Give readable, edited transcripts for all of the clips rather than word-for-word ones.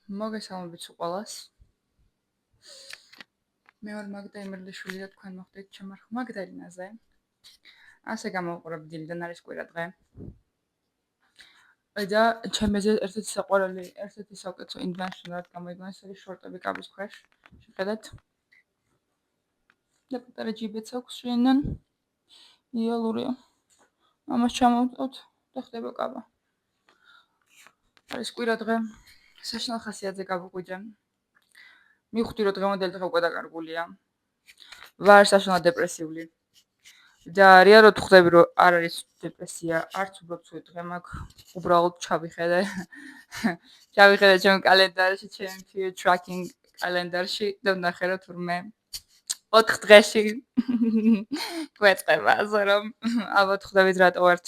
მოგესალმებით ყველას. მე ვარ მაგდა იმერლიშვილი და თქვენ მოხდით ჩემ არხ მაგდალინაზე. ასე გამოვყურებთ დილიდან არის კვირა დღე. და ჩემზე ერთ-ერთი საყვარელი, ერთ-ერთი საკუთო ინვენშენი რაც გამოიგონა ეს არის შორტები კაბის ქვეშ. შეხედეთ. და პატარა ჯიბეც აქვს შენან. იალურია. ამას ჩამოვწევთ და ხდება კაბა. არის კვირა დღე. საშინელ ხასიათზე გავუკვირდე. მივხვდი რომ დღევანდელი დღე უკვე დაკარგულია. ვარ საშინლად დეპრესიული. და რეალურად ხვდები რომ არ არის დეპრესია, არც უბრალოდ ცუდი დღე მაქვს, უბრალოდ ჩავიხედე. ჩავიხედე ჩემ კალენდარში, ჩემ fear tracking კალენდარში და ვნახე რომ თურმე 4 დღეში გვეწყება, ასე რომ ალბათ ხვდებით რატო ვართ.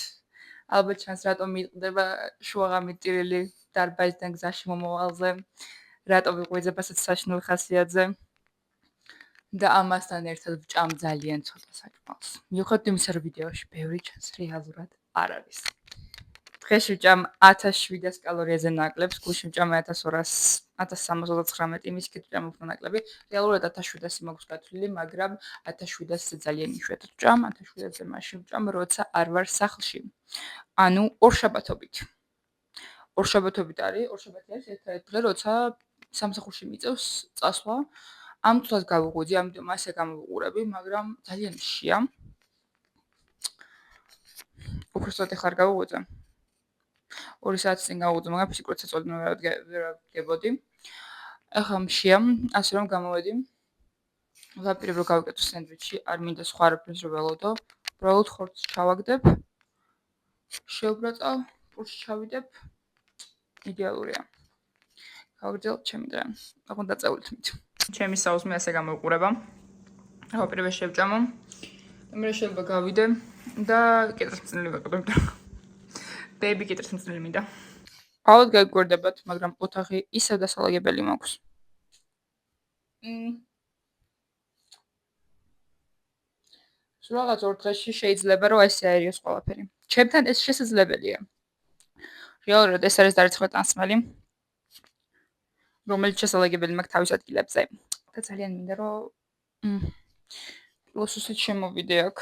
ალბათ ჩანს რატომ მიყდება შუაღამით ტირილი დარბაზიდან გზაში მომავალზე. რატო ვიყვიძებ ასეთ საშინელ ხასიათზე. და ამასთან ერთად ვჭამ ძალიან ცოტა საჭმელს. მიუხედავად იმისა, რომ ვიდეოში ბევრი ჩანს, რეალურად არ არის. დღეში ვჭამ 1700 კალორიაზე ნაკლებს, გულში ვჭამ 1319 იმის იქით ვჭამ უფრო ნაკლები. რეალურად 1700 მაქვს გათვლილი, მაგრამ 1700-ზე ძალიან იშვიათად ვჭამ, 1700-ზე მაშინ ვჭამ, როცა არ ვარ სახლში. ანუ ორშაბათობით. ორშაბათობით არის, ორშაბათი არის ერთ-ერთი დღე, როცა სამსახურში მიწევს წასვლა. ამ თვლას გავუღვიძე, ამიტომ ასე გამოვუყურები, მაგრამ ძალიან შია. უბრალოდ ახლა არ გავუღვიძე. 2 საათის წინ გავუღვიძე, მაგრამ ფიზიკურად საწოლი ვერ ვდგებოდი. ახლა მშია, ასე რომ გამოვედი. ვაპირებ რომ გავიკეთო სენდვიჩი, არ მინდა სხვა არაფერს რომ ველოდო. უბრალოდ ხორცს ჩავაგდებ. შევბრაწავ, პურში ჩავიდებ. იდეალურია. გავგრძელოთ ჩემი დღე. აღარ დაწეულით მით. ჩემი საუზმე ასე გამოვიყურება. ახლა პირველ შევჭამო. მე შეიძლება გავიდე და კეტრას მწნილი ვაკეთო, იმიტომ რომ ბეიბი კეტრას მწნილი მინდა. ალბათ გაიკვირდებათ, მაგრამ ოთახი ისევ დასალაგებელი მაქვს. რაღაც ორ დღეში შეიძლება რომ ესე აერიოს ყველაფერი. ჩემთან ეს შესაძლებელია. რეალურად ეს არის დარიცხვა ტანსმელი. რომელიც შესაძლებელი მაქვს თავის ადგილებზე. და ძალიან მინდა რომ ლოსუსით შემოვიდე აქ.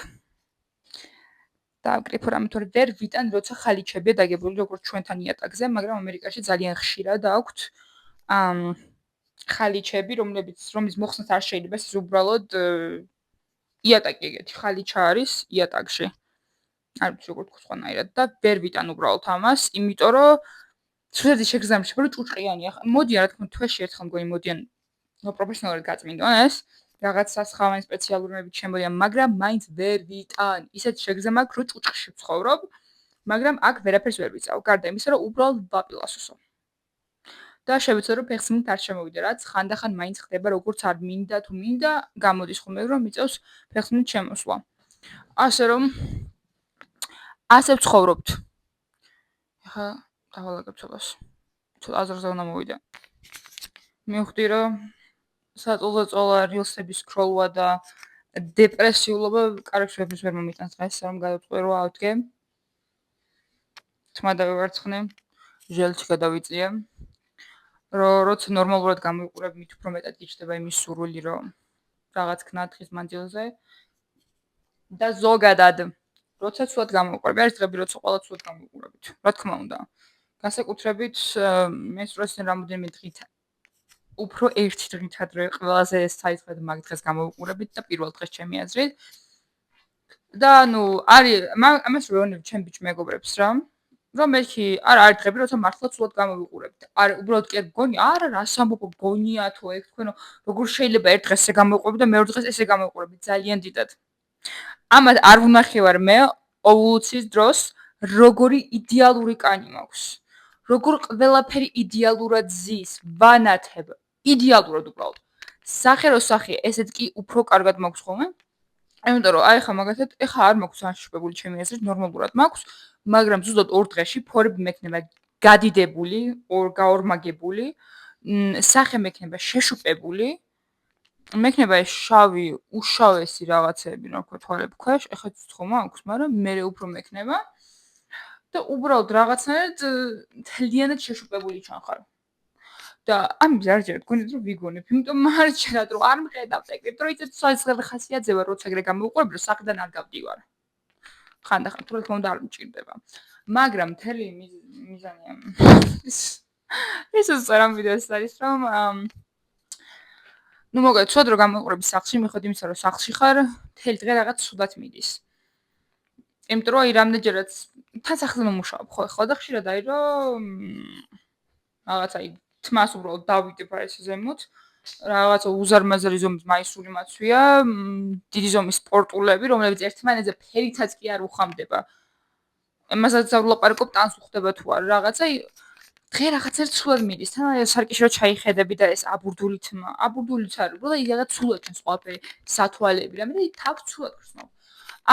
და ვკრიფო რამე თორე ვერ ვიტან როცა ხალიჩებია დაგებული როგორც ჩვენთან იატაკზე, მაგრამ ამერიკაში ძალიან ხშირად აქვთ ხალიჩები, რომლის მოხსნას არ შეიძლება, ეს უბრალოდ იატაკი ეგეთი ხალიჩა არის იატაკში. არ ვიცი როგორ თქვა სხვანაირად და ვერ ვიტან უბრალოდ ამას, იმიტომ რომ სულედი შეგზამში რო ჭუჭყიანია. მოდიან რა თქმა უნდა თვეში ერთხელ მგონი მოდიან პროფესიონალურად გაწმინდონ ეს რაღაც სასხავენ სპეციალურებით შემოდიან, მაგრამ მაინც ვერ ვიტან. ისეთ შეგზამა აქვს რომ ჭუჭყში ვცხოვრობ, მაგრამ აქ ვერაფერს ვერ ვიწავ. გარდა იმისა რომ უბრალოდ ვაპილასოსო. და შევიცე რომ ფეხსმით არ შემოვიდე, რაც ხანდახან მაინც ხდება როგორც არ მინდა თუ მინდა, გამოდის ხოლმე რომ მიწევს ფეხსმით შემოსვლა. ასე რომ ასე ვცხოვრობთ. ახლა დავალაგებ ცოტას. აზრზე უნდა მოვიდე. მივხვდი რომ საწოლზე წოლა, rilsების სკროლვა და დეპრესიულობა კარგს ვერ მომიტანს დღეს, რომ გადავწყვე რომ ავდგე. თმა დავივარცხნე, ჟელში გადავიწიე. როცა ნორმალურად გამოვიყურებ, მით უფრო მეტად გიჩნდება იმის სურვილი, რომ რაღაც ქნათხის მანძილზე და ზოგადად როცა ცუდად გამოვიყურებ, არის დღები, როცა ყველა ცუდად გამოვიყურებით. რა თქმა უნდა. განსაკუთრებით მენსტრუაციის რამოდენიმე დღით უფრო ერთი დღით ადრე ყველაზე საერთოდ მაგ დღეს გამოვიყურებით და პირველ დღეს ჩემი აზრით. და ანუ არის ამას ვეუბნები ჩემ ბიჭ მეგობრებს რომ მეთქი არის დღები როცა მართლა ცუდად გამოვიყურებით. არ უბრალოდ კი არ გონი, არა რას ამბობ გონია თუ ეგ თქვენო როგორ შეიძლება ერთ დღეს ესე გამოვიყურებით და მეორე დღეს ესე გამოვიყურებით ძალიან დიდად. ამათ არ ვნახევარ მე ოვულუციის დროს როგორი იდეალური კანი მაქვს. როგორ ყველაფერი იდეალურად ზის, ვანათებ, იდეალურად უბრალოდ. სახე რო სახე, ესეთ კი უფრო კარგად მაქვს ხოლმე. იმიტომ რომ აი ხა მაგათად, ეხა არ მაქვს ანშუპებული ჩემი აზრით, ნორმალურად მაქვს, მაგრამ ზუსტად ორ დღეში ფორები მექნება გადიდებული, გაორმაგებული, სახე მექნება შეშუპებული. მექნება ეს შავი, უშავესი რაღაცები, რა ვქვა თვალები ქვეშ, ეხა თქო მაქვს, მაგრამ მე უფრო მექნება. და უბრალოდ რაღაცნაირად მთლიანად შეშუპებული ჩანხარ. და ამის არ ჯერთ გონით რომ ვიგონებ, იმიტომ არ შეერად რომ არ მხედავთ ეგრეთ რომ იცით სხვა ხასიათზე ვარ როცა ეგრე გამოვიყურებ რომ საყდან არ გავდივარ. ხანდახან თუ რა თქმა უნდა არ მჭირდება. მაგრამ მთელი მიზანია ის უცერამ ვიდეოს არის რომ ну მოგეთ შოდ რომ გამოვიყურები სახლში მიხედავთ იმისა რომ სახლში ხარ მთელი დღე რაღაც სუდად მიდის. იმიტომ რომ აი რამდენჯერაც თან სახლზე მომუშავებ ხო და ხშირად აი რომ რაღაც აი თმას უბრალოდ დავიდებ აი ეს ზემოთ რაღაცა უზარმაზარი ზომის მაისური მაცვია დიდი ზომის სპორტულები რომლებიც ერთმანეთზე ფერითაც კი არ უხამდება იმასაც ვლაპარაკობ ტანს უხდება თუ არა რაღაცა დღე რაღაცა ცუდად მიდის თან აი სარკიშრო ჩაიხედები და ეს აბურდულით არ უბრალოდ აი რაღაც ცუდად ჩანს ყველაფერი სათვალეები რამე და თავს ცუდად გრძნობ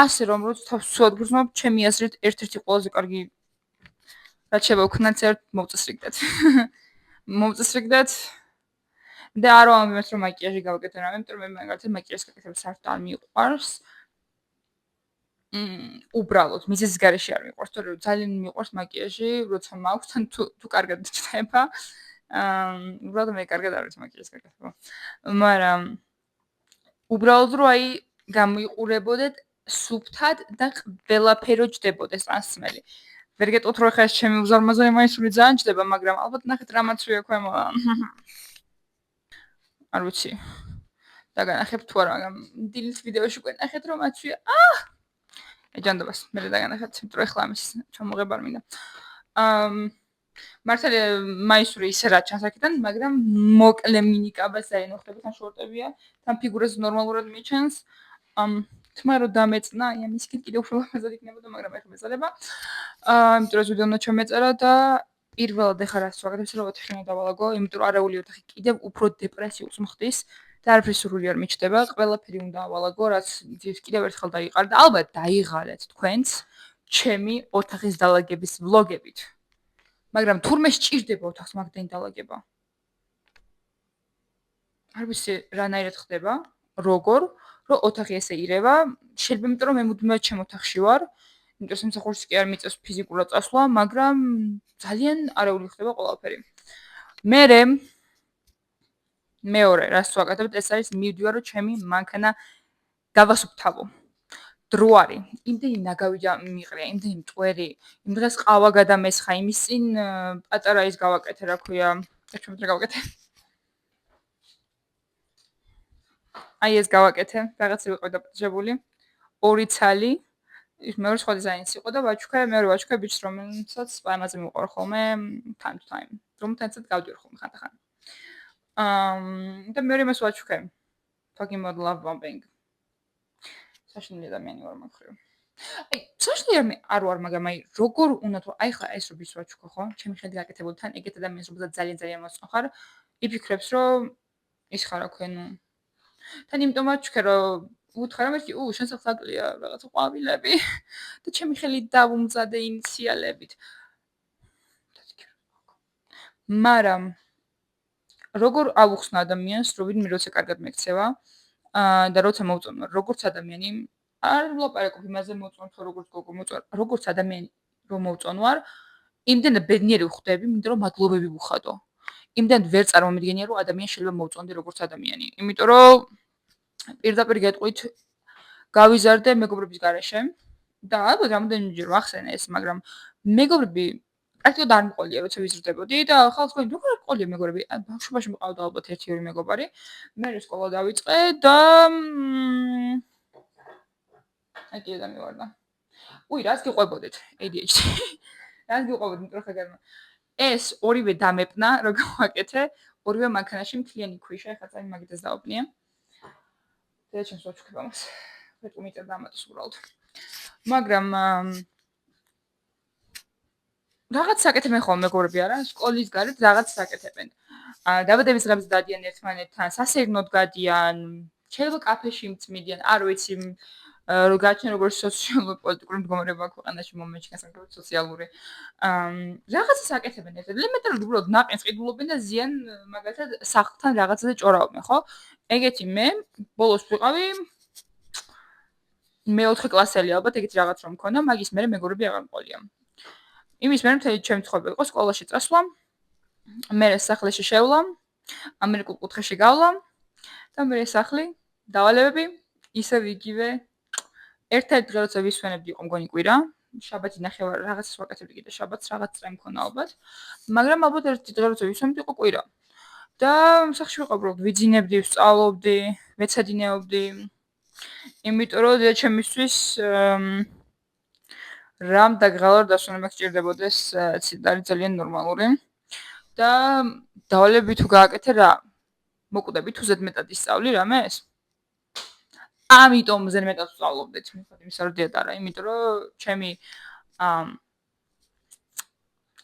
ასე რომ როცა თავს ცუდად გრძნობ ჩემი აზრით ერთ-ერთი ყველაზე კარგი რაც შევა ვქნათ ერთ მოწესრიგდეთ და არ ვამბობთ რომ მაკიაჟი გავაკეთე რამე იმიტომ რომ მე მაგალითად მაკიაჟს გაკეთება საერთოდ არ მიყვარს უბრალოდ მიზეზის გარეშე არ მიყვარს თორე ძალიან მიყვარს მაკიაჟი როცა მაქვს თან თუ კარგად ჩდება უბრალოდ მე კარგად არ ვიცი მაკიაჟს გაკეთება მაგრამ უბრალოდ რომ აი გამოიყურებოდეთ სუფთად და ყველაფერო ჯდებოდეს ტრანსმელი ვერ გეტყვით რომ ხა ეს ჩემი უზარმაზარი მაისური ძალიან ჯდება მაგრამ ალბათ ნახეთ რა მაცვია ქვემო არ ვიცი დაგანახებთ თუ არა მაგრამ დილის ვიდეოში უკვე ნახეთ რომ მაცვია ეჯანდობას მე დაგანახეთ იმიტომ რომ ახლა ამის ჩამოღება არ მინდა მართალია მაისური ისე რა ჩანს აქედან მაგრამ მოკლე მინიკაბას აინო ხდება თან შორტებია თან ფიგურას ნორმალურად მიჩანს თმა რომ დამეწნა აი ამის კიდე უფრო ლამაზად იქნებოდა მაგრამ ახლა მეწარება იმიტომ რომ ვიდეო უნდა ჩამეწერა და პირველად ეხლა რას ვაკეთებ რომ ოთახი უნდა დავალაგო იმიტომ რომ არეული ოთახი კიდევ უფრო დეპრესიულს მხდის და არაფერი სურვილი არ მიჩნდება ყველაფერი უნდა ავალაგო რაც კიდევ ერთხელ დაიყარა და ალბათ დაიღალეთ თქვენც ჩემი ოთახის დალაგების ვლოგებით მაგრამ თურმე სჭირდება ოთახს მაგდენი დალაგება არ ვიცი რანაირად ხდება როგორ რომ ოთახი ესე ირევა შეიძლება იმიტომ რომ მე მუდმივად ჩემ ოთახში ვარ იმიტომ რომ სამსახურში კი არ მიწევს ფიზიკურად წასვლა მაგრამ ძალიან არეული ხდება ყველაფერი მეორე რას ვაკეთებ ეს არის მივდივარ რომ ჩემი მანქანა დავასუფთავო დრო არის იმდენი ნაგავი მიყრია იმდენი მტვერი იმ დღეს ყავა გადამესხა იმის წინ პატარა ის გავაკეთე რა ქვია ერთმანეთს რა გავაკეთე აი ეს გავაკეთე რაღაც ვიყო დაპატჟებული ორი ცალი ის მეორე სხვა დიზაინის იყო და მეორე ვაჩქე ბიჭს რომელსაც პანაზე მიყვარ ხოლმე time to time რომთანაც გავდივარ ხოლმე ხანდახან და მეორე მას ვაჩქე talking about love bombing საშინელი ადამიანი ვარ მაგხრივ აი საშინელი არ ვარ მაგრამ აი როგორ უნდა თუ აი ხა ეს რო ბიჭს ვაჩქო ხო ჩემი ხედი გაკეთებული თან ეგეთ ადამიანს რომელსაც ძალიან მოსწონხარ იფიქრებს რომ ის ხარ აქვე ნუ თან იმიტომ ვაჩქე რომ უთხრა მე შენ სახსაკლია რაღაც ყვავილები და ჩემი ხელი დავუმწადე ინიციალებით მაგრამ როგორ ავუხსნა ადამიანს რომ ვინმე როცა კარგად მექცევა და როცა მოვწონო როგორც ადამიანი არ ვლაპარაკობ იმაზე მოვწონო თუ როგორც გოგო მოვწონო როგორც ადამიანი რომ მოვწონვარ იმდენად ბედნიერი ვხვდები მინდა რომ მადლობები ვუხადო იმდენად ვერ წარმომიდგენია რომ ადამიანს შეიძლება მოვწონდე როგორც ადამიანი იმიტომ რომ პირდაპირ გეტყვით გავიზარდე მეგობრების garaშე და ალბათ რამდენჯერ ვახსენე ეს მაგრამ მეგობრები პრაქტიკულად არ მყოლია როცა ვიზრდებოდი და ხალხს თქვენ როგორ არ მყოლია მეგობრები ბავშვობაში მყავდა ალბათ 1-2 მეგობარი მე სკოლა დავიწყე და აი კიდე დამივარდა რას გიყვებოდეთ ADHD რას გიყვებოდით იმიტომ რომ ხაგარმა ეს ორივე დამეპნა რომ გავაკეთე ორივე მანქანაში მთლიანი ქვიშა ეხლა წამი მაგითაც დავაპნია და ჩემს ვაჩუქებ ამას მეტყვი მიწერდა ამათოს უბრალოდ მაგრამ რაღაც საკეთებენ ხოლმე მეგობრები არა სკოლის გარეთ რაღაც საკეთებენ დაბადების დღეებზე დადიან ერთმანეთთან სასეირნოდ გადიან შეიძლება კაფეში მწმიდიან არ ვიცი რომ გაჩნენ როგორც სოციალური პოლიტიკური მდგომარეობა ქვეყანაში მომენტში განსაკუთრებით სოციალური რაღაცა საკეთებენ ეს ელემენტარულად უბრალოდ ნაყენს ყიდულობენ და ზიან მაგალითად სახლთან რაღაცაზე ჭორავენ ხო ეგეთი მე ბოლოს ვიყავი მე 4 კლასელი ალბათ ეგეთი რაღაც რომ მქონდა მაგის მერე მეგობრები აღარ მყოლია იმის მერე მთელი ჩემი ცხოვრება იყო სკოლაში წასვლა მე სახლში შევლა, ამერიკულ კუთხეში გავლა და მე სახლი დავალებები ისევ იგივე ერთ-ერთ დღე როცა ვისვენებდი იყო მგონი კვირა, შაბათი ნახევარ რაღაცას ვაკეთებდი კიდე შაბათს რაღაც წრე მქონა ალბათ. მაგრამ ალბათ ერთი დღე როცა ვისვენებდი იყო კვირა. და სახლში ვიყავ, ვიძინებდი, ვსწავლობდი, ვეცადინეობდი. იმიტომ რომ ჩემისთვის რამ და გღალარ დასვენება გჭირდებოდეს, არის ძალიან ნორმალური. და დავალები თუ გააკეთე რა, მოკვდები თუ ზედმეტად ისწავლი რამეს? ამიტომ ზედმეტად ვსწავლობდით, მიხედავთ იმისა, რომ დიეტა არა, იმიტომ რომ ჩემი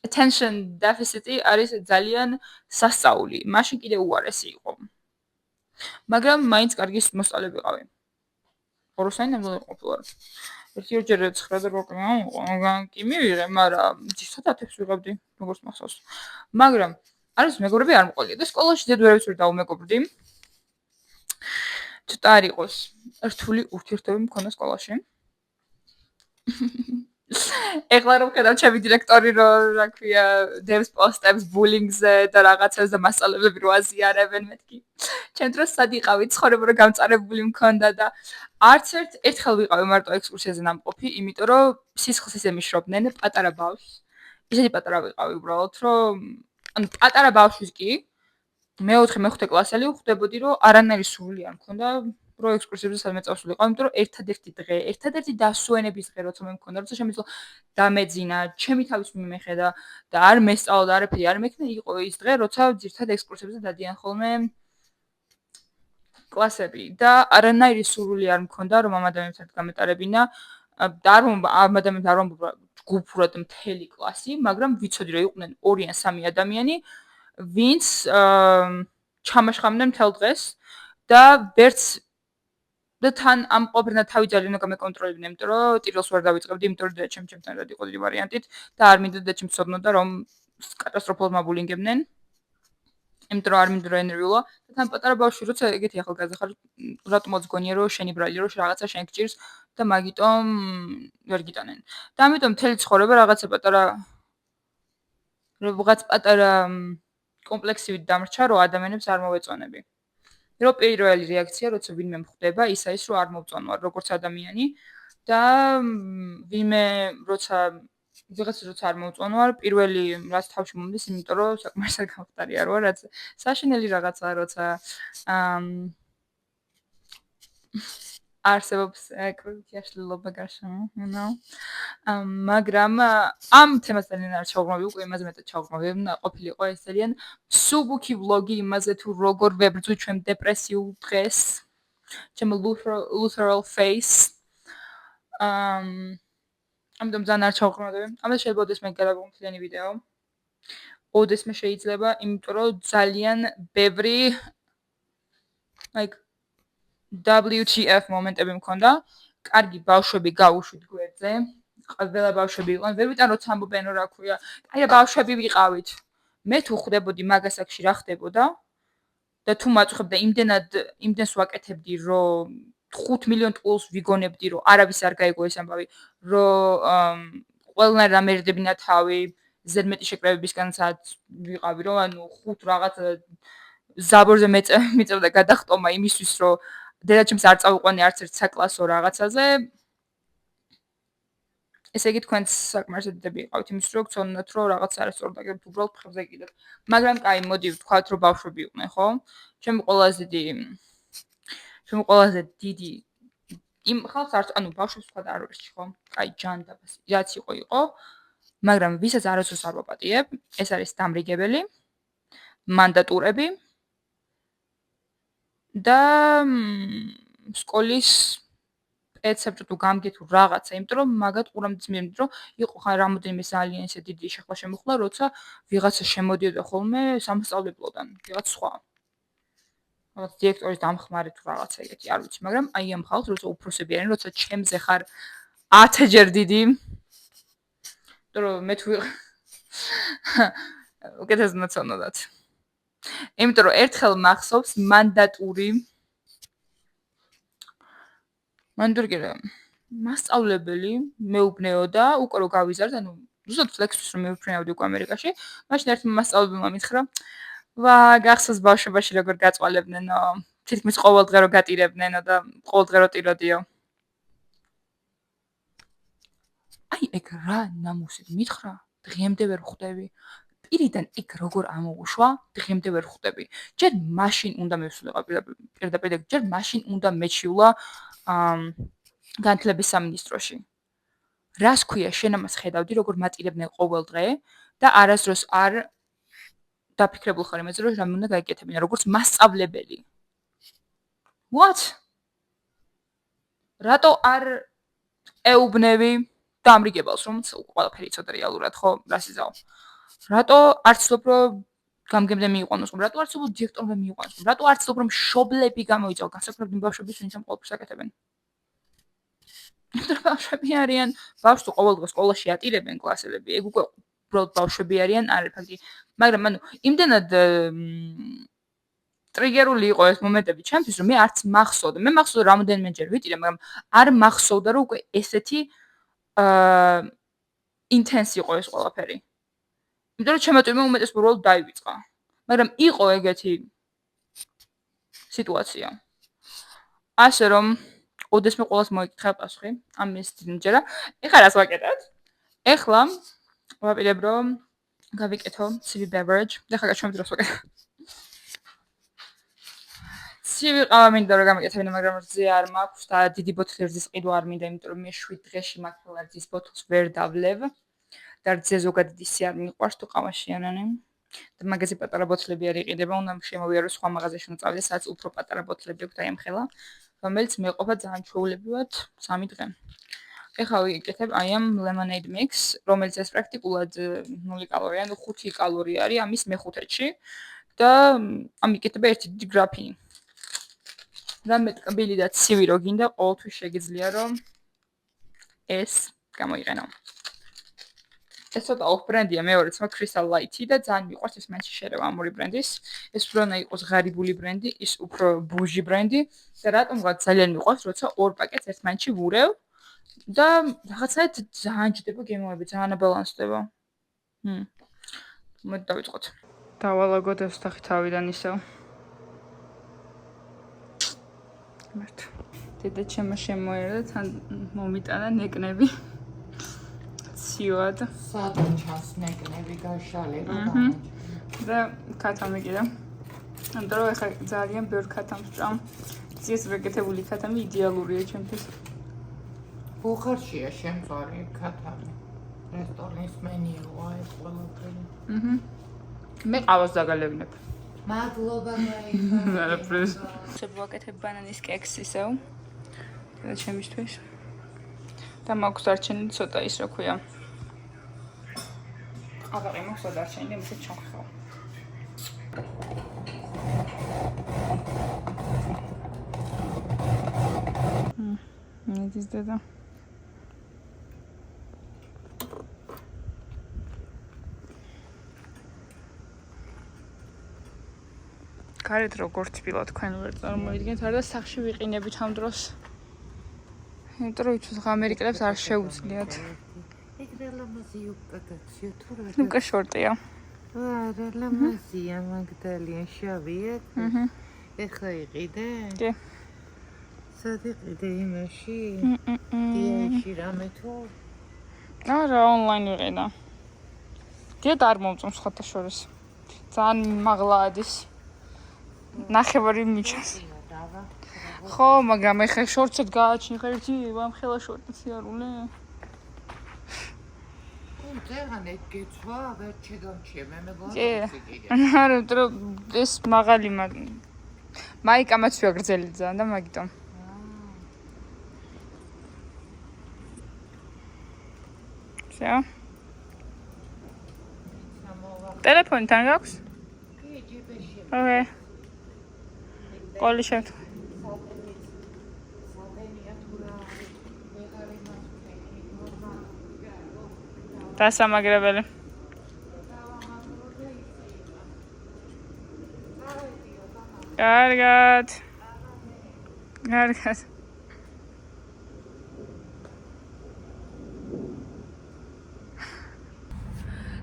attention deficit-ი არის ძალიან სასწაული. მაშინ კიდე უარესი იყო. მაგრამ მაინც კარგი მოსწავლე ვიყავი. ოროსანი ნამდვილად ყოფილა. ერთ-ერთჯერ 9 და 8 კი მივიღე, მაგრამ ცოტათებს ვიღებდი, როგორც მახსოვს. მაგრამ არის მეგობრები არ მყოლია და სკოლაში ძედ ვერავის ვერ დაუმეგობრდი. ცოტა არ იყოს რთული ურთიერთობები მქონდა სკოლაში. ეხლა რომ ხედავ ჩემი დირექტორი რა ქვია დევს პოსტებს ბულინგზე და რაღაცებს და მასწავლებლები რო აზიარებენ მეთქი. ჩემ დროს სად იყავი ცხოვრება რომ გამწარებული მქონდა და არც ერთხელ ვიყავი მარტო ექსკურსიაზე ნამყოფი, იმიტომ რომ სისხლს ისე მიშრობდნენ პატარა ბავშვს. ისეთი პატარა ვიყავი უბრალოდ რომ ანუ პატარა ბავშვის კი მე-4 მე-5 კლასელი ხვდებოდი რომ არანაირი სურვილი არ მქონდა რო ექსკურსიებზე სადმე წავსულიყავ, იმიტომ რომ ერთადერთი დღე, ერთადერთი დასვენების დღე როცა მე მქონდა, როცა შემიძლია დამეძინა, ჩემი თავის მიმეხედა და არ მესწავლა და არაფერი არ მექნა, იყო ის დღე, როცა ძირთად ექსკურსიებზე დადიან ხოლმე კლასები და არანაირი სურვილი არ მქონდა რომ ამ ადამიანებთან გამეტარებინა და ამ ადამიანებთან არ ვამბობ ჯგუფურად მთელი კლასი, მაგრამ ვიცოდი რომ იყვნენ 2 ან 3 ადამიანი, ვინც ჩამაშხამდნენ მთელ დღეს და ვერც და თან ამ ყოფნა თავი ძალიან გამეკონტროლებდნენ, იმიტომ რომ ტირილს ვერ დავიწყებდი, იმიტომ რომ ჩემთან რად იყო დიდი ვარიანტით და არ მინდოდა და ჩემცოდნოდა რომ კატასტროფულად მაბულინგებდნენ. იმიტომ რომ არ მინდოდა ენერგიულა და თან პატარა ბავშვი როცა ეგეთი ახალგაზრდა ხარ, რატომაც გონია რომ შენი ბრალი რომ რაღაცა შენ გჭირს და მაგიტომ ვერ გიტანენ. და ამიტომ მთელი ცხოვრება რაღაცა პატარა კომპლექსივით დამრჩა რომ ადამიანებს არ მოვეწონები. რო პირველი რეაქცია როცა ვინმე მხვდება ისა ის რომ არ მოვწონვარ როგორც ადამიანი და ვინმე ვიღაცა როცა არ მოვწონვარ პირველი რაც თავში მომდის იმიტომ რომ საკმარისად გამხდარი არ ვარ რაც საშინელი რაღაცა როცა არსებობს კრიტიკაშლობა გარშემო მაგრამ ამ თემას ძალიან არ ჩავღმავი უკვე იმაზე მეტად ჩავღმავი ყოფილიყო ეს ძალიან სუბუქი ვლოგი იმაზე თუ როგორ ვებრძვი ჩვენ დეპრესიულ დღეს ჩემ literal face ამიტომ ძალიან არ ჩავღმავი ამას შეიძლება ოდესმე გადავიღო მთლიანი ვიდეო ოდესმე შეიძლება იმიტომ რომ ძალიან ბევრი like WTF მომენტები მქონდა. კარგი ბავშვები გაუშვით გვერდზე. ყველა ბავშვები იყვნენ. ვერ ვიტან როცა ამბობენ რა ქვია. აი რა ბავშვები ვიყავით. მე თუ ხვდებოდი მაგასაკში რა ხდებოდა და თუ მაწყობ და იმდენს ვაკეთებდი რომ 5 მილიონ ტყუილს ვიგონებდი რომ არავის არ გაიგო ეს ამბავი რომ ყველანაირ ამერდებინა თავი ზედმეტი შეკრებებისგანაც ვიყავი რომ ანუ 5 რაღაც ზაბორზე მიწევდა გადახტომა იმისთვის რომ დედაჩემს არ წავიყვანე არც ერთ საკლასო რაღაცაზე. ესე იგი თქვენც საკმარისად დიდები იყავით იმის რომ გწონათ რომ რაღაც არასწორად აგებთ უბრალოდ ფხებზე კიდევ. მაგრამ კაი, მოდი ვთქვათ რომ ბავშვები იყვნენ, ხო? ჩემი ყველაზე დიდი იმ ხალხს არც ანუ ბავშვებს ვთქვათ არ ვერჩი, ხო? კაი, ჯანდაბას, რაც იყო. მაგრამ ვისაც არასდროს არ ვაპატიებ, ეს არის დამრიგებელი, მანდატურები და სკოლის ეცებრ თუ გამგე თუ რაღაცა, იმიტომ რომ მაგათ ყურამდის მივიდნენ, რომ იყო ხან რამოდენიმე ძალიან ისე დიდი შეხლა შემოხლა, როცა ვიღაცა შემოდიოდა ხოლმე სამსწავლებლოდან, ვიღაც სხვა. რაღაც დირექტორის დამხმარე თუ რაღაცა ეგეთი, არ ვიცი, მაგრამ აი ამ ხალხს როცა უფროსები არიან, როცა ჩემზე ხარ 10-ჯერ დიდი. იმიტომ რომ მე თუ უკეთეს მოცანოდათ. იმიტომ რომ ერთხელ მახსოვს მანდატური მასწავლებელი მეუბნეოდა უკვე რომ გავიზარდ, ანუ ზუსტად ფლექსის რომ მივფრინავდი უკვე ამერიკაში, მაშინ ერთ მასწავლებელმა მითხრა, ვა, გახსოვს ბავშვობაში როგორ გაწვალებდნენო, თითქმის ყოველ დღე რო გატირებდნენო და ყოველ დღე რო ტიროდიო. აი ეგ რა ნამუსით მითხრა, დღემდე ვერ ხვდები. პირიდან ეგ როგორ ამოუშვა, დღემდე ვერ ხვდები. ჯერ მაშინ უნდა მივსულიყო პირდაპირ, ჯერ მაშინ უნდა მეჩიულა განათლების სამინისტროში. რას ქვია, შენ ამას ხედავდი, როგორ მატირებდნენ ყოველ დღე და არასდროს არ დაფიქრებულ ხარ იმაზე, რომ რამე უნდა გაიკეთებინა, როგორც მასწავლებელი. What? რატო არ ეუბნები და ამრიგებელს, რომ ყველაფერი იცოდა რეალურად, ხო, რას იზაო? რატო არ ცდილობ რომ გამგემდე მიიყვანოს, რატო არ ცდილობ დირექტორმა მიიყვანოს, რატო არ ცდილობ რომ მშობლები გამოიწვიო განსაკუთრებით იმ ბავშვების, ვინც ამ ყველაფერს აკეთებენ? ბავშვები არიან, ბავშვს თუ ყოველ დღე სკოლაში ატირებენ კლასელები, ეგ უკვე უბრალოდ ბავშვები არიან, არის ფაქტი. მაგრამ ანუ იმდენად ტრიგერული იყო ეს მომენტები ჩემთვის, რომ მე არც მახსოვდა. მე მახსოვდა რამოდენიმეჯერ ვიტირე, მაგრამ არ მახსოვდა რომ უკვე ესეთი ინტენსი იყო ეს ყველაფერი. იმიტომ რომ ჩემო ტვინმა უმეტეს უბრალოდ დაივიწყა. მაგრამ იყო ეგეთი სიტუაცია. ასე რომ ოდესმე ყოველს მოიკითხა პასუხი, ამის ძინჯერა. ეხლა რას ვაკეთებ? ეხლა ვაპირებ რომ გავიკეთო CV beverage. ეხლა გაჩვენებ დროს ვაკეთებ. CV ყავა მინდა რომ გამეკეთებინა, მაგრამ რძე არ მაქვს და დიდი ბოთლი რძის ყიდვა არ მინდა, იმიტომ რომ მე 7 დღეში მართლა რძის ბოთლს ვერ დავლევ. და რძე ზოგადად ისე არ მიყვარს თუ ყავაში ანანი. და მაგაზე პატარა ბოთლები არ იყიდება, უნდა შემოვიარო სხვა მაღაზიაში უნდა წავიდე, სადაც უფრო პატარა ბოთლები აქვს აი ამხელა, რომელიც მეყოფა ძალიან ჩვეულებრივად 3 დღე. ეხლა ვიკეთებ აი ამ lemonade mix, რომელიც ეს პრაქტიკულად 0 კალორია, ანუ 5 კალორია არის ამის მეხუთედში და ამიკეთება ერთი დიდი გრაფინი. რამე ტკბილი და ცივი რო გინდა, ყოველთვის შეგიძლია რომ ეს გამოიყენო. ეს ცოტა off ბრენდია, მეორეც მაგ Crystal Light-ი და ძალიან მიყვარს ეს მენში შერევა ამ ორი ბრენდის. ეს უფრო უნდა იყოს ღარიბული ბრენდი, ის უფრო ბუჟი ბრენდი და რატომღაც ძალიან მიყვარს, როცა ორ პაკეტს ერთმანეთში ვურევ და რაღაცაით ძალიან ჯდება გემოები, ძალიან აბალანსდება. მოდი დავიწყოთ. დავალაგოთ ეს თახი თავიდან ისევ. მერტ. დედა ჩემო შემოერდა, თან მომიტანა ნეკნები. ციოდ. სადაც ჩას ნეკნები გაშალება. და ქათამი კიდე. ანდრო ეხა ძალიან ბევრ ქათამს ჭამ. ძიეს ვეკეთებული ქათამი იდეალურია ჩემთვის. ბუხარშია შემწვარი ქათამი. რესტორნის მენიუა ეს ყველაფერი. მე ყავას დაგალევნებ. მადლობა მაიკა. არაფერს. შევაკეთებ ბანანის კექს ისევ. და ჩემისთვის. და მაქვს დარჩენილი ცოტა ის რა ქვია. აბა მაქვს დარჩენილი იმით ჩახხო. ნიდის დედა. გარეთ როგორ თბილა თქვენ ვერ წარმოიდგენთ, არა და სახში ვიყინებით ამ დროს. იმიტომ რომ იცის ამერიკელებს არ შეუძლიათ. ეგ რელამაზია უკაკაციო თუ რა. ნუკა შორტია. არა, რელამაზია მაგდალიან შავია. ეხლა იყიდე? კი. სად იყიდე იმაში? დიაში რამე თუ? არა, ონლაინ ვიყიდა. დიეტა არ მომწონს სხვათა შორის. ძალიან მაღლა ადის. ნახევარი მიჩას. ხო, მაგრამ ეხლა შორტსად გააჩნი ხერთი, ამ ხელა შორტი სიარული. ზეგან ეგ გეცვა, ვერ შეგამჩიე, მე მეგონა კი. არა, ეს მაღალი მაიკამაც ვაგრძელი ძალიან და მაგიტომ. всё. ტელეფონი თან გაქვს? კი, ჯიბეში. ოკეი. ყოლის შემთხვევაში. დასამაგრებელი. კარგად. კარგად.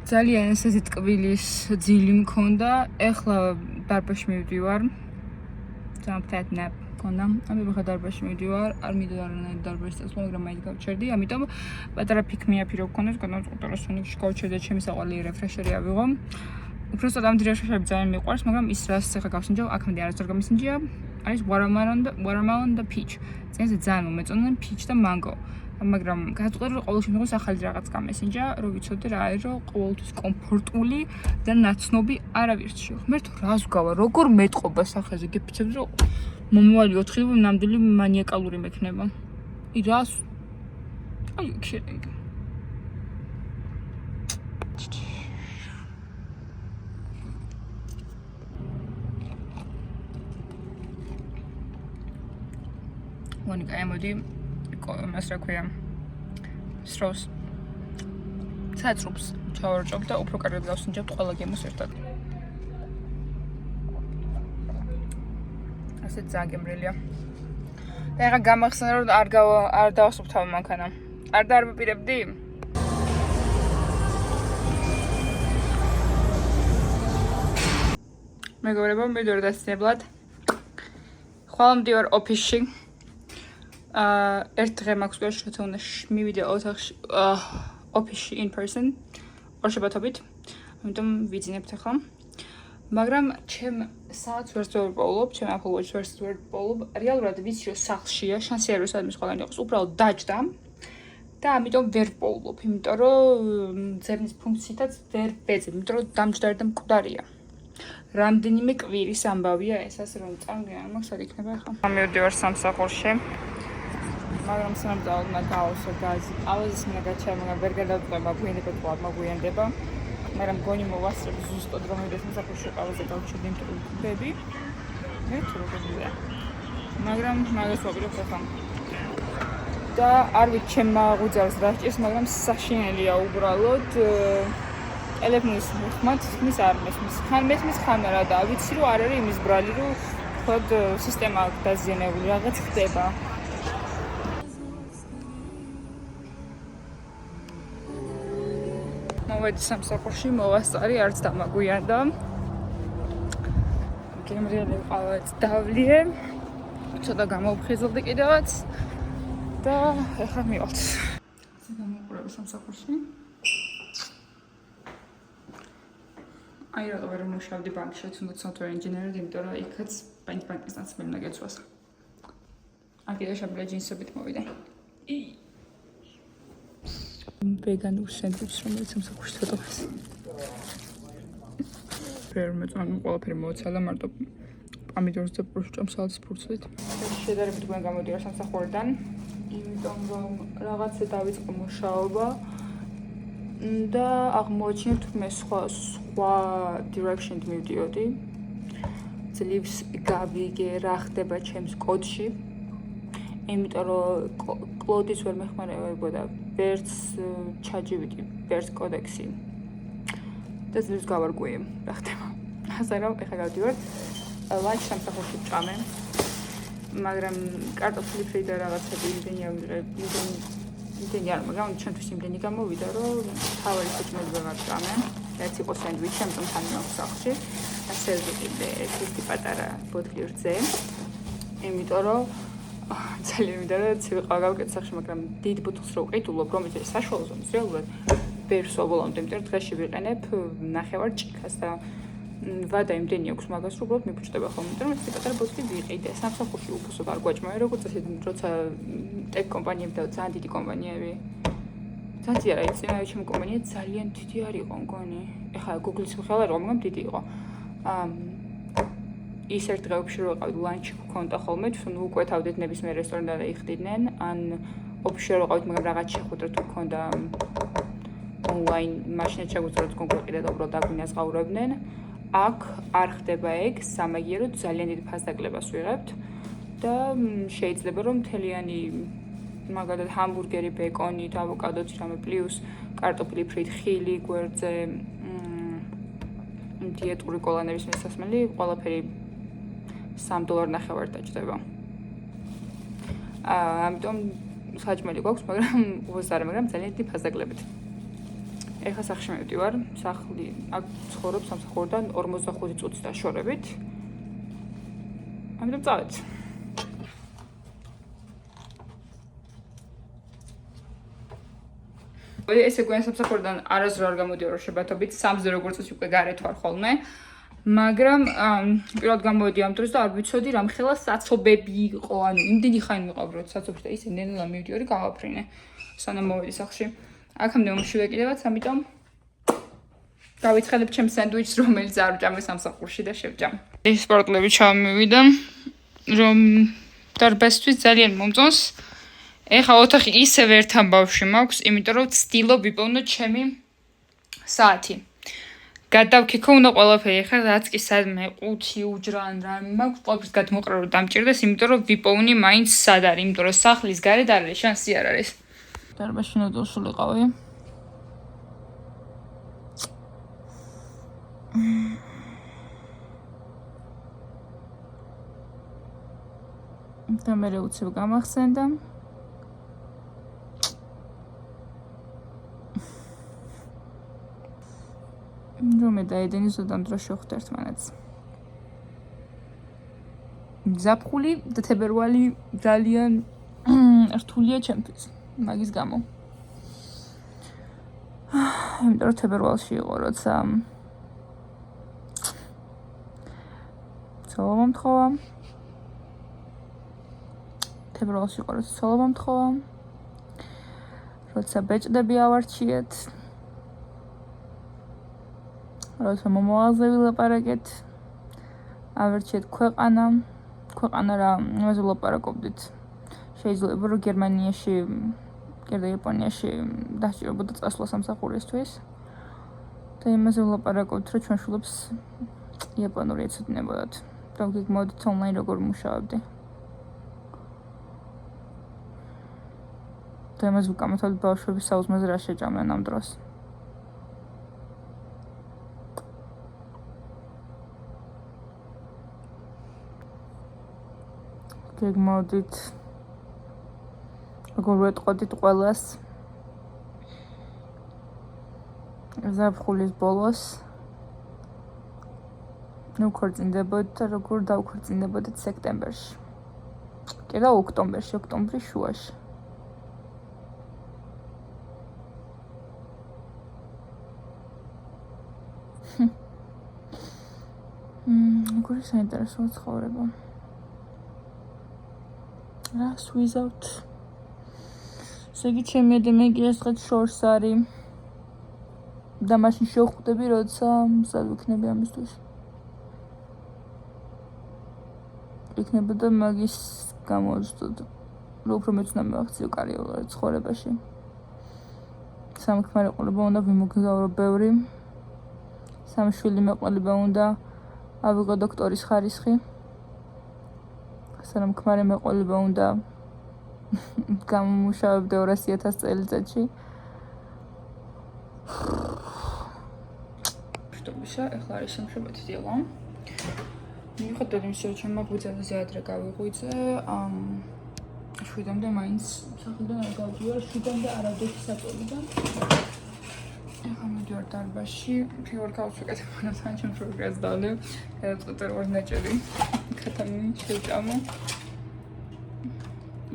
ძალიან ესეთი ტკბილის ძილი მქონდა. ეხლა დარბაზში მივდივარ. ძალიან ნაპ მქონდა. ამიტომ დარბაზში მივდივარ. არ მინდოდა დარბაზში წასვლა, მაგრამ მაინც გავჩერდი. ამიტომ პატარა პიკმი-აპი რო გქონდეს, განაწყდა სუნიკში გავჩერდი, ჩემი საყვარელი რეფრეშერი ავიღო. უბრალოდ ამ რეფრეშერი ძალიან მიყვარს, მაგრამ ის რაც ახლა გავსინჯავ, აქამდე არასდროს გამისინჯია. არის watermelon და peach. წინაზე ძალიან მომეწონა peach და mango. მაგრამ გადავწყვეტე რომ ყოველ შემთხვევაში ახალი რაღაც გამესინჯა, რომ ვიცოდე რა არის, რომ ყოველთვის კომფორტული და ნაცნობი არავირში. ღმერთო, რას გავარ, როგორ მეტყობა სახეზე გეფიცებს, რომ მომავალი 4 დღე ნამდვილი მანიაკალური მექნება. რას? აი, შეიძლება. მონიკა ემოდი მას რა ქვია სტროს საწრუps ჩავარჭობ და უფრო კარგად გავსინჯებთ ყველა გემოს ერთად. ასე ძაგემრელია. და ეხლა გამახსენე რომ არ დავასრულებ თავი მანქანა. არ დარბირებდი? მეგობრებო, მიდორ დასწრებლად. ხვალ მდივარ ოფისში. ერთ დღე მაქვს გვერდში როცა უნდა მივიდე ოთახში ოფისში in person ორშაბათობით, ამიტომ ვიძინებთ ახლა. მაგრამ ჩემ საათს ვერც ვერ პოულობ, ჩემ Apple Watch ვერც ვერ პოულობ. რეალურად ვიცი რომ სახლშია, შანსი არ არის სადმე ყველანი იყოს, უბრალოდ დაჯდა და ამიტომ ვერ პოულობ, იმიტომ რომ ძებნის ფუნქციითაც ვერ ვეძებ, იმიტომ რომ დამჯდარი და მკვდარია. რამდენიმე კვირის ამბავია ეს, ასე რომ წამგიან მაქვს არ იქნება ახლა. მივდივარ სამსახურში. მაგრამ სამწაულ უნდა გავავსო გაზი. ავაზის მინდა გაჩა, მაგრამ ვერ გადავწყვეტ, მაგვიანდება თუ არ მაგვიანდება. მაგრამ გონი მოვასწრებ ზუსტად რომ მივიდეს სამსახურში ყავაზე გავჩერდი მტრუბები. მე თუ როგორია. მაგრამ მაგას ვაპირებ ახლა. და არ ვიცი ჩემ მაღუძარს რა სჭირს, მაგრამ საშინელია უბრალოდ ტელეფონის ხმად ხმის არ მესმის. ხან მესმის, ხან არა და ვიცი რომ არ არის იმის ბრალი, რომ თქოდ სისტემა აქვს დაზიანებული, რაღაც ხდება. მოვედი სამსახურში, მოვასწარი, არც დამაგვიანდა. გემრიელი ყავაც დავლიე. ცოტა გამოვხიზლდი კიდევაც და ეხლა მივალთ. ასე გამოვყურები სამსახურში. აი რატო ვერ მუშავდი ბანკში, თუნდაც software engineer-ად, იმიტომ რომ იქაც ბანკის ნაცვლად უნდა გეცვას. აქედან შაბლა ჯინსებით მოვიდე. ვეგანურ სენდვიჩს, რომელიც სამსახურში წავედი. ვერ მეწონა ყველაფერი მოვაცალა, მარტო პამიდორს და ბროშჭამსალს ფურცლით. შედარებით გვიან გამოდივარ სამსახურიდან, იმიტომ რომ რაღაცა დავიწყო მუშაობა და აღმოაჩინე თურმე სხვა direction-ით მივდიოდი. ძლივს გავიგე რა ხდება ჩემს კოდში. იმიტომ რომ კლოდის ვერ მეხმარებოდა ვერც ChatGPT, ვერც კოდექსი. და ძლივს გავარკვიე რა ხდება. ასე რომ ეხლა გავდივარ ლანჩ სამსახურში ვჭამე. მაგრამ კარტოფილი ფრი და რაღაცები იმდენი არ, მაგრამ ჩვენთვის იმდენი გამოვიდა, რომ თავი ხოჭმები ვეღარ ვჭამე. რაც იყო სენდვიჩი, ამიტომ თან მაქვს სახლში. ასე ვიყიდე ერთი პატარა ბოთლი რძე. იმიტომ რომ ძალიან მინდა რომ ცივი გავაკეთე სახში, მაგრამ დიდ ბოთლს რო ვყიდულობ, რომელიც არის საშუალო ზომის, რეალურად ვერ სვაბოლავდი, იმიტომ რომ დღეში ვიყენებ ნახევარ ჭიქას და ვადა იმდენი აქვს მაგას, რომ უბრალოდ მიფუჭდება ხოლმე, იმიტომ რომ ეს პატარა ბოთლი ვიყიდე. სამსახურში უფასოდ არ გვაჭმევენ, როგორც ასეთ როცა ტექ კომპანიები და ძალიან დიდი კომპანიები. ძალიან არა, ის ჩემი კომპანია ძალიან დიდი არ იყო მგონი. ეხლა Google-ის მხოლოდ არ იყო, მაგრამ დიდი იყო. ის ერთ დღეებში რო ვიყავით ლანჩი გქონდა ხოლმე, თუ უკვეთავდით ნებისმიერ რესტორანიდან და იხდიდნენ, ან ოფისში რო ვიყავით, მაგრამ რაღაც შეხვედრა თუ გქონდა ონლაინ, მაშინაც შეგვიძლია კონკრეტულად და უბრალოდ აგვინაზღაურებდნენ. აქ არ ხდება ეგ, სამაგიეროდ ძალიან დიდ ფასდაკლებას ვიღებთ და შეიძლება რომ მთლიანი მაგალითად ჰამბურგერი, ბეკონით, ავოკადოც, რამე პლუს კარტოფილი ფრით, ხილი, გვერდზე, დიეტური კოლანების მესასმელი, ყველაფერი $3.50 დაჭდება. ამიტომ საჭმელი გვაქვს, მაგრამ უბრალოდ არა, მაგრამ ძალიან დიდი ფასდაკლებით. ეხლა სახლში მივდივარ. სახლი აქ ცხოვრობ სამსახურიდან 45 წუთის დაშორებით. ამიტომ წავედი. ესე გვიან სამსახურიდან არასდროს არ გამოდიო რომ შებათობით 3-ზე როგორც წესი უკვე გარეთ ვარ ხოლმე. მაგრამ პირველად გამოვედი ამ დროს და არ ვიცოდი რამ ხელა საცობები იყო, ანუ იმდენი ხანი მიყავ რომ საცობში და ისე ნელა მივდივარი გავაფრინე. სანამ მოვედი სახლში. აქამდე ომში ვეკიდევაც, ამიტომ გავიცხადებ ჩემს სანდვიჩს, რომელიც არ ვჭამე სამსახურში და შევჭამ. ეს სპორტლები ჩამოვიდა, რომ დარბაზთვის ძალიან მომწონს. ეხა ოთახი ისევ ერთ ამბავში მაქვს, იმიტომ რომ ვცდილობ ვიპოვნო ჩემი საათი. გადავქიქო უნდა ყველაფერი, ეხლა რაც კი სადმე ყუთი უჯრა ან რა მაქვს, ყველაფერს გადმოყრა რომ დამჭირდეს, იმიტომ რომ ვიპოვნი მაინც სად არის, იმიტომ რომ სახლის გარეთ არ არის, შანსი არ არის. დარბაზში ნოდოსული ვიყავი. და მე უცებ გამახსენდა. რომ და ედენი ზოდამ დროს შევხვდეთ ერთმანეთს. ზაფხული და თებერვალი ძალიან რთულია ჩემთვის, მაგის გამო. იმიტომ რომ თებერვალში იყო, როცა ცოლო მომთხოვა. თებერვალში იყო, როცა ცოლო მომთხოვა. როცა ბეჭდები ავარჩიეთ. როცა მომავალზე ვილაპარაკეთ. ავარჩიეთ ქვეყანა რა, იმაზე ვილაპარაკობდით. შეიძლება რომ გერმანიაში, კიდე იაპონიაში დაჭირებოდა წასვლა სამსახურისთვის. და იმაზე ვილაპარაკობთ, რომ ჩვენ შულებს იაპონური ეცოდინებოდათ. და გიგმოდით ონლაინ როგორ მუშაობდი. და იმაზე ვიკამათობთ ბავშვების საუზმეზე რა შეჭამენ ამ დროს. გიგმოდით როგორ ვეტყოდით ყველას ზაფხულის ბოლოს ნუ ქორწინდებოდით და როგორ დავქორწინდებოდით სექტემბერში. კი და ოქტომბერში, ოქტომბრის შუაში. როგორი საინტერესოა ცხოვრება. რას ვიზავთ? ესე იგი ჩემი ადამიანი ეს დღეს შორს არის. და მაშინ შევხვდები, როცა სად ვიქნები ამისთვის. იქნებოდა მაგის გამოვზდოდ. რომ უფრო მეცნობა მივახციო კარიერულად ცხოვრებაში. სამქმარეყოლება უნდა ვიმოგზავრო ბევრი. სამშვილი მეყოლება უნდა ავიღო დოქტორის ხარისხი. სამქმარე მეყოლება უნდა გამომუშავებდე 200,000 წელიწადში. შტობისა, ეხლა არის სამშაბათი დილა. მიუხედავად იმისა, რომ ჩემმა გვიძელზე ადრე გავიღვიძე, 7-მდე მაინც სახლიდან არ გავდივარ, 7-მდე არავდეთი საწოლიდან. ეხლა მივდივარ დარბაზში, პირველ კაცს ვიკეთებ, მაგრამ ჩემს პროგრესს დავდებ, გადაწყვეტე რომ ნაჭერი ქათამი შევჭამო.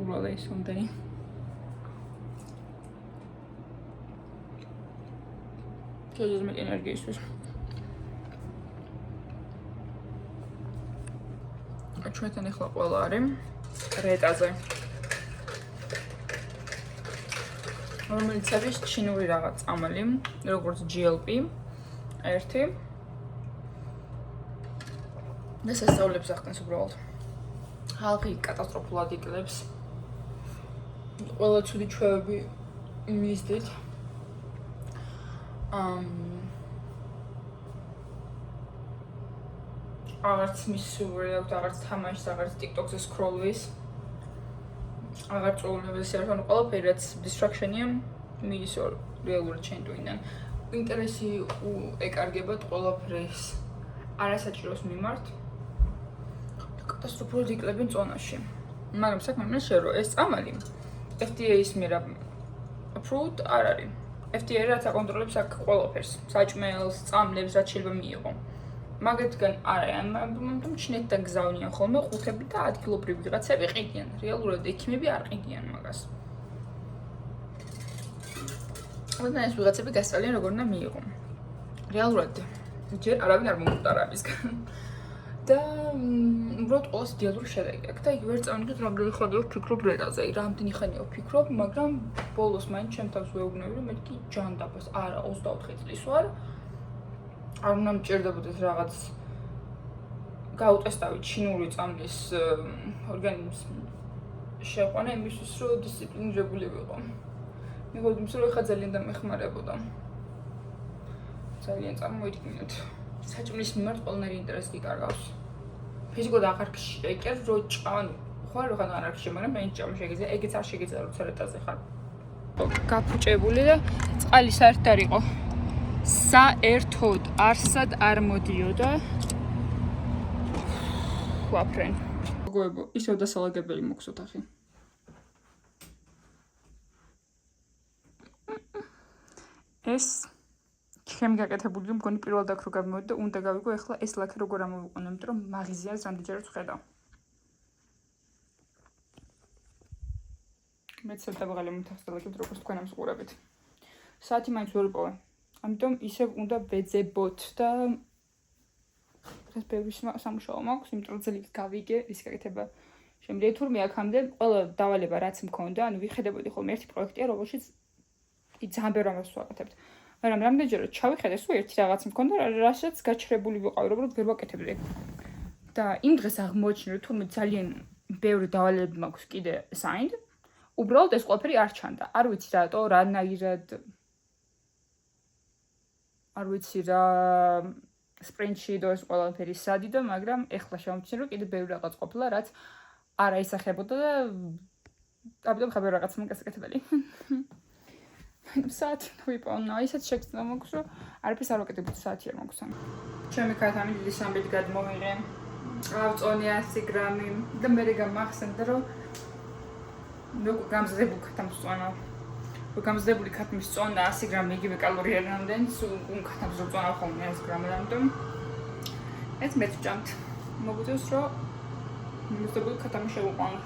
უბრალოდ ის უნდენი. შეიძლება ენერგიისთვის. ჩვენთან ახლა ყველა არის რეტაზე. რომელიც არის ჩინური რაღაც წამალი, როგორც GLP 1. და სასწაულებს ახდენს უბრალოდ. ხალხი კატასტროფულად იკლებს. ყველა ცუდი ჩვევები მისდით. აღარც მისურვი აქვს, აღარც თამაშს, აღარც TikTok-ზე სკროლვის. აღარ წვეულებელს არ ხან ყველაფერი რაც distraction-ია, მიდის რეალურად ჩემ ტვინიდან. ინტერესი ეკარგებათ ყველაფრის არასაჭიროს მიმართ. კატასტროფულად იქლებენ წონაში. მაგრამ საქმე იმაშია, რომ ეს წამალი FDA-ის მიერ approved არ არის. FTR რაც აკონტროლებს აქ ყველაფერს, საჭმელს, წამლებს, რაც შეიძლება მიიღო. მაგეთგან არა, ამიტომ ჩინეთიდან გზავნიან ხოლმე ხუთები და ადგილობრივი ვიღაცები ყიდიან. რეალურად ექიმები არ ყიდიან მაგას. მაგრამ ეს ვიღაცები გასწავლიან როგორ უნდა მიიღო. რეალურად ჯერ არავინ არ მომკვდარა ამისგან. და უბრალოდ ყოველს დიალოგი შედეგი აქვს და იგივე ვერ წავიდეთ რამდენი ხანია ვფიქრობ რელაზე, რამდენი ხანია ვფიქრობ, მაგრამ ბოლოს მაინც ჩემ თავს ვეუბნები, რომ მეთქი ჯანდაბას, არა 24 წლის ვარ. არ უნდა მჭირდებოდეს რაღაც გაუტესტავით ჩინური წამლის ორგანიზმის შეყვანა იმისთვის, რომ დისციპლინირებული ვიყო. მეგობრებო, იმის რომ ხა ძალიან დამეხმარებოდა. ძალიან წარმოიდგინეთ. საჭმლის მიმართ ყველანაირი ინტერესი გიკარგავს. ფიზიკურად აღარ შეიკერ, რო ჭამను. ხო რა ხან არ არის, მაგრამ მაინც ჭამ შეგიძლია, ეგეც არ შეგიძლია, როცა რეტაზე ხარ. გაფუჭებული და წყალი საერთოდ არ იყო. საერთოდ არსად არ მოდიოდა. ვაფრენ. მეგობრებო, ისევ დასალაგებელი მოქვს ოთახი. ეს ჩემი გაკეთებული მგონი პირველ დაქ რო გამოვიდა და უნდა გავიგო ეხლა ეს ლაქი როგორ ამოვიყვანო, იმიტომ რომ მაღიზიანს რამდენჯერაც ვხედავ. მეც დავაღალე მომთახსდელაკეთ როგორც თქვენ ამ სყურებით. საათი მაინც ვერ ვიპოვე. ამიტომ ისევ უნდა ვეძებოთ და ეს ბევრი სამუშაო მაქვს, იმიტომ რომ ძლივ გავიგე ის გაკეთება. შემიძლია თურმე აქამდე ყველა დავალება რაც მქონდა, ანუ ვიხედებოდი ხოლმე ერთი პროექტია, რომელშიც ძალიან ბევრ ამას ვაკეთებთ. მაგრამ რამდენჯერაც ჩავიხედე, სულ ერთი რაღაც მქონდა, რასაც გაჩრებული ვიყავი, უბრალოდ ვერ ვაკეთებდი. და იმ დღეს აღმოაჩინე, რომ თურმე ძალიან ბევრი დავალებები მაქვს კიდე signed. უბრალოდ ეს ყველაფერი არ ჩანდა. არ ვიცი რატო, რანაირად არ ვიცი რა სპრინტში და ეს ყველაფერი სადიდო, მაგრამ ეხლა შემოვჩინე, რომ კიდე ბევრი რაღაც ყოფილა, რაც არ აისახებოდა და ამიტომ ხաբერ რაღაც მოგასაკეთებელი. საათი ვიპოვნა, ისეთ შეგრძნა მაქვს, რომ არაფერს არ ვაკეთებ, საათი არ მაქვს. ჩემი ქათამი დიდი სამბით გადმოვიღე. ავწონე 100 გრამი და მე გამახსენდა, რომ როგორ გამზრდებული ქათამს წონა. რომ გამზრდებული ქათმის წონა 100 გრამი იგივე კალორიები რამდენი, სულ ქათამს რო წონა ხოლმე 100 გრამი რამდენი. ეს მეც ვჭამთ. მოგვიწევს, რომ გამზრდებული ქათამი შევუყვანო.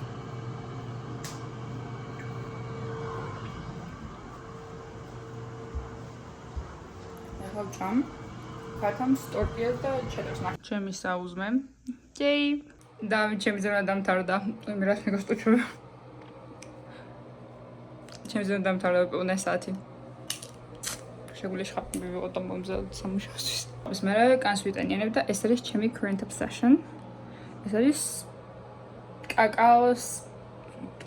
ვჭამ ქათამს ტორტიას და ჩედარს ნახე. ჩემი საუზმე. ჯეი. და ჩემი ზონა დამთავრდა. მე რა შეგასტუჩო. ჩემი ზონა დამთავრდა პეუნე საათი. შეგვიძლია შეხაპები ვიყო და მომზადოთ სამუშაოსთვის. ეს მე კანს ვიტანიანებ და ეს არის ჩემი current obsession. ეს არის კაკაოს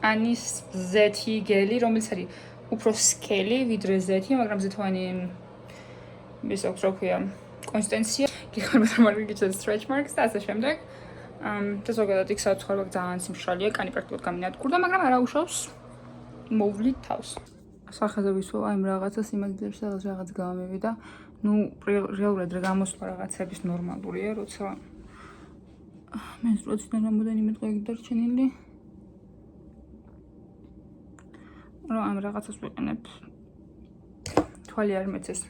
კანის ზეთი გელი, რომელიც არის უფრო სკელი ვიდრე ზეთი, მაგრამ ზეთოვანი ის აქვს რა ქვია კონსტენცია. გიხარბათ რომ არ გიგიჩნდა stretch marks და ასე შემდეგ. და ზოგადად იქ სადაც ხარ ძალიან სიმშრალეა, კანი პრაქტიკულად გამინადგურდა, მაგრამ არ აუშავს მოვლით თავს. სახაზე ვისვა აი რაღაცას იმაგინებს რაღაც გამომივიდა. ნუ რეალურად რა გამოსვლა რაღაცების ნორმალურია, როცა მენსტრუაციიდან რამოდენიმე დღე დარჩენილი. რომ ამ რაღაცას ვიყენებ. თვალი არ მეცეს.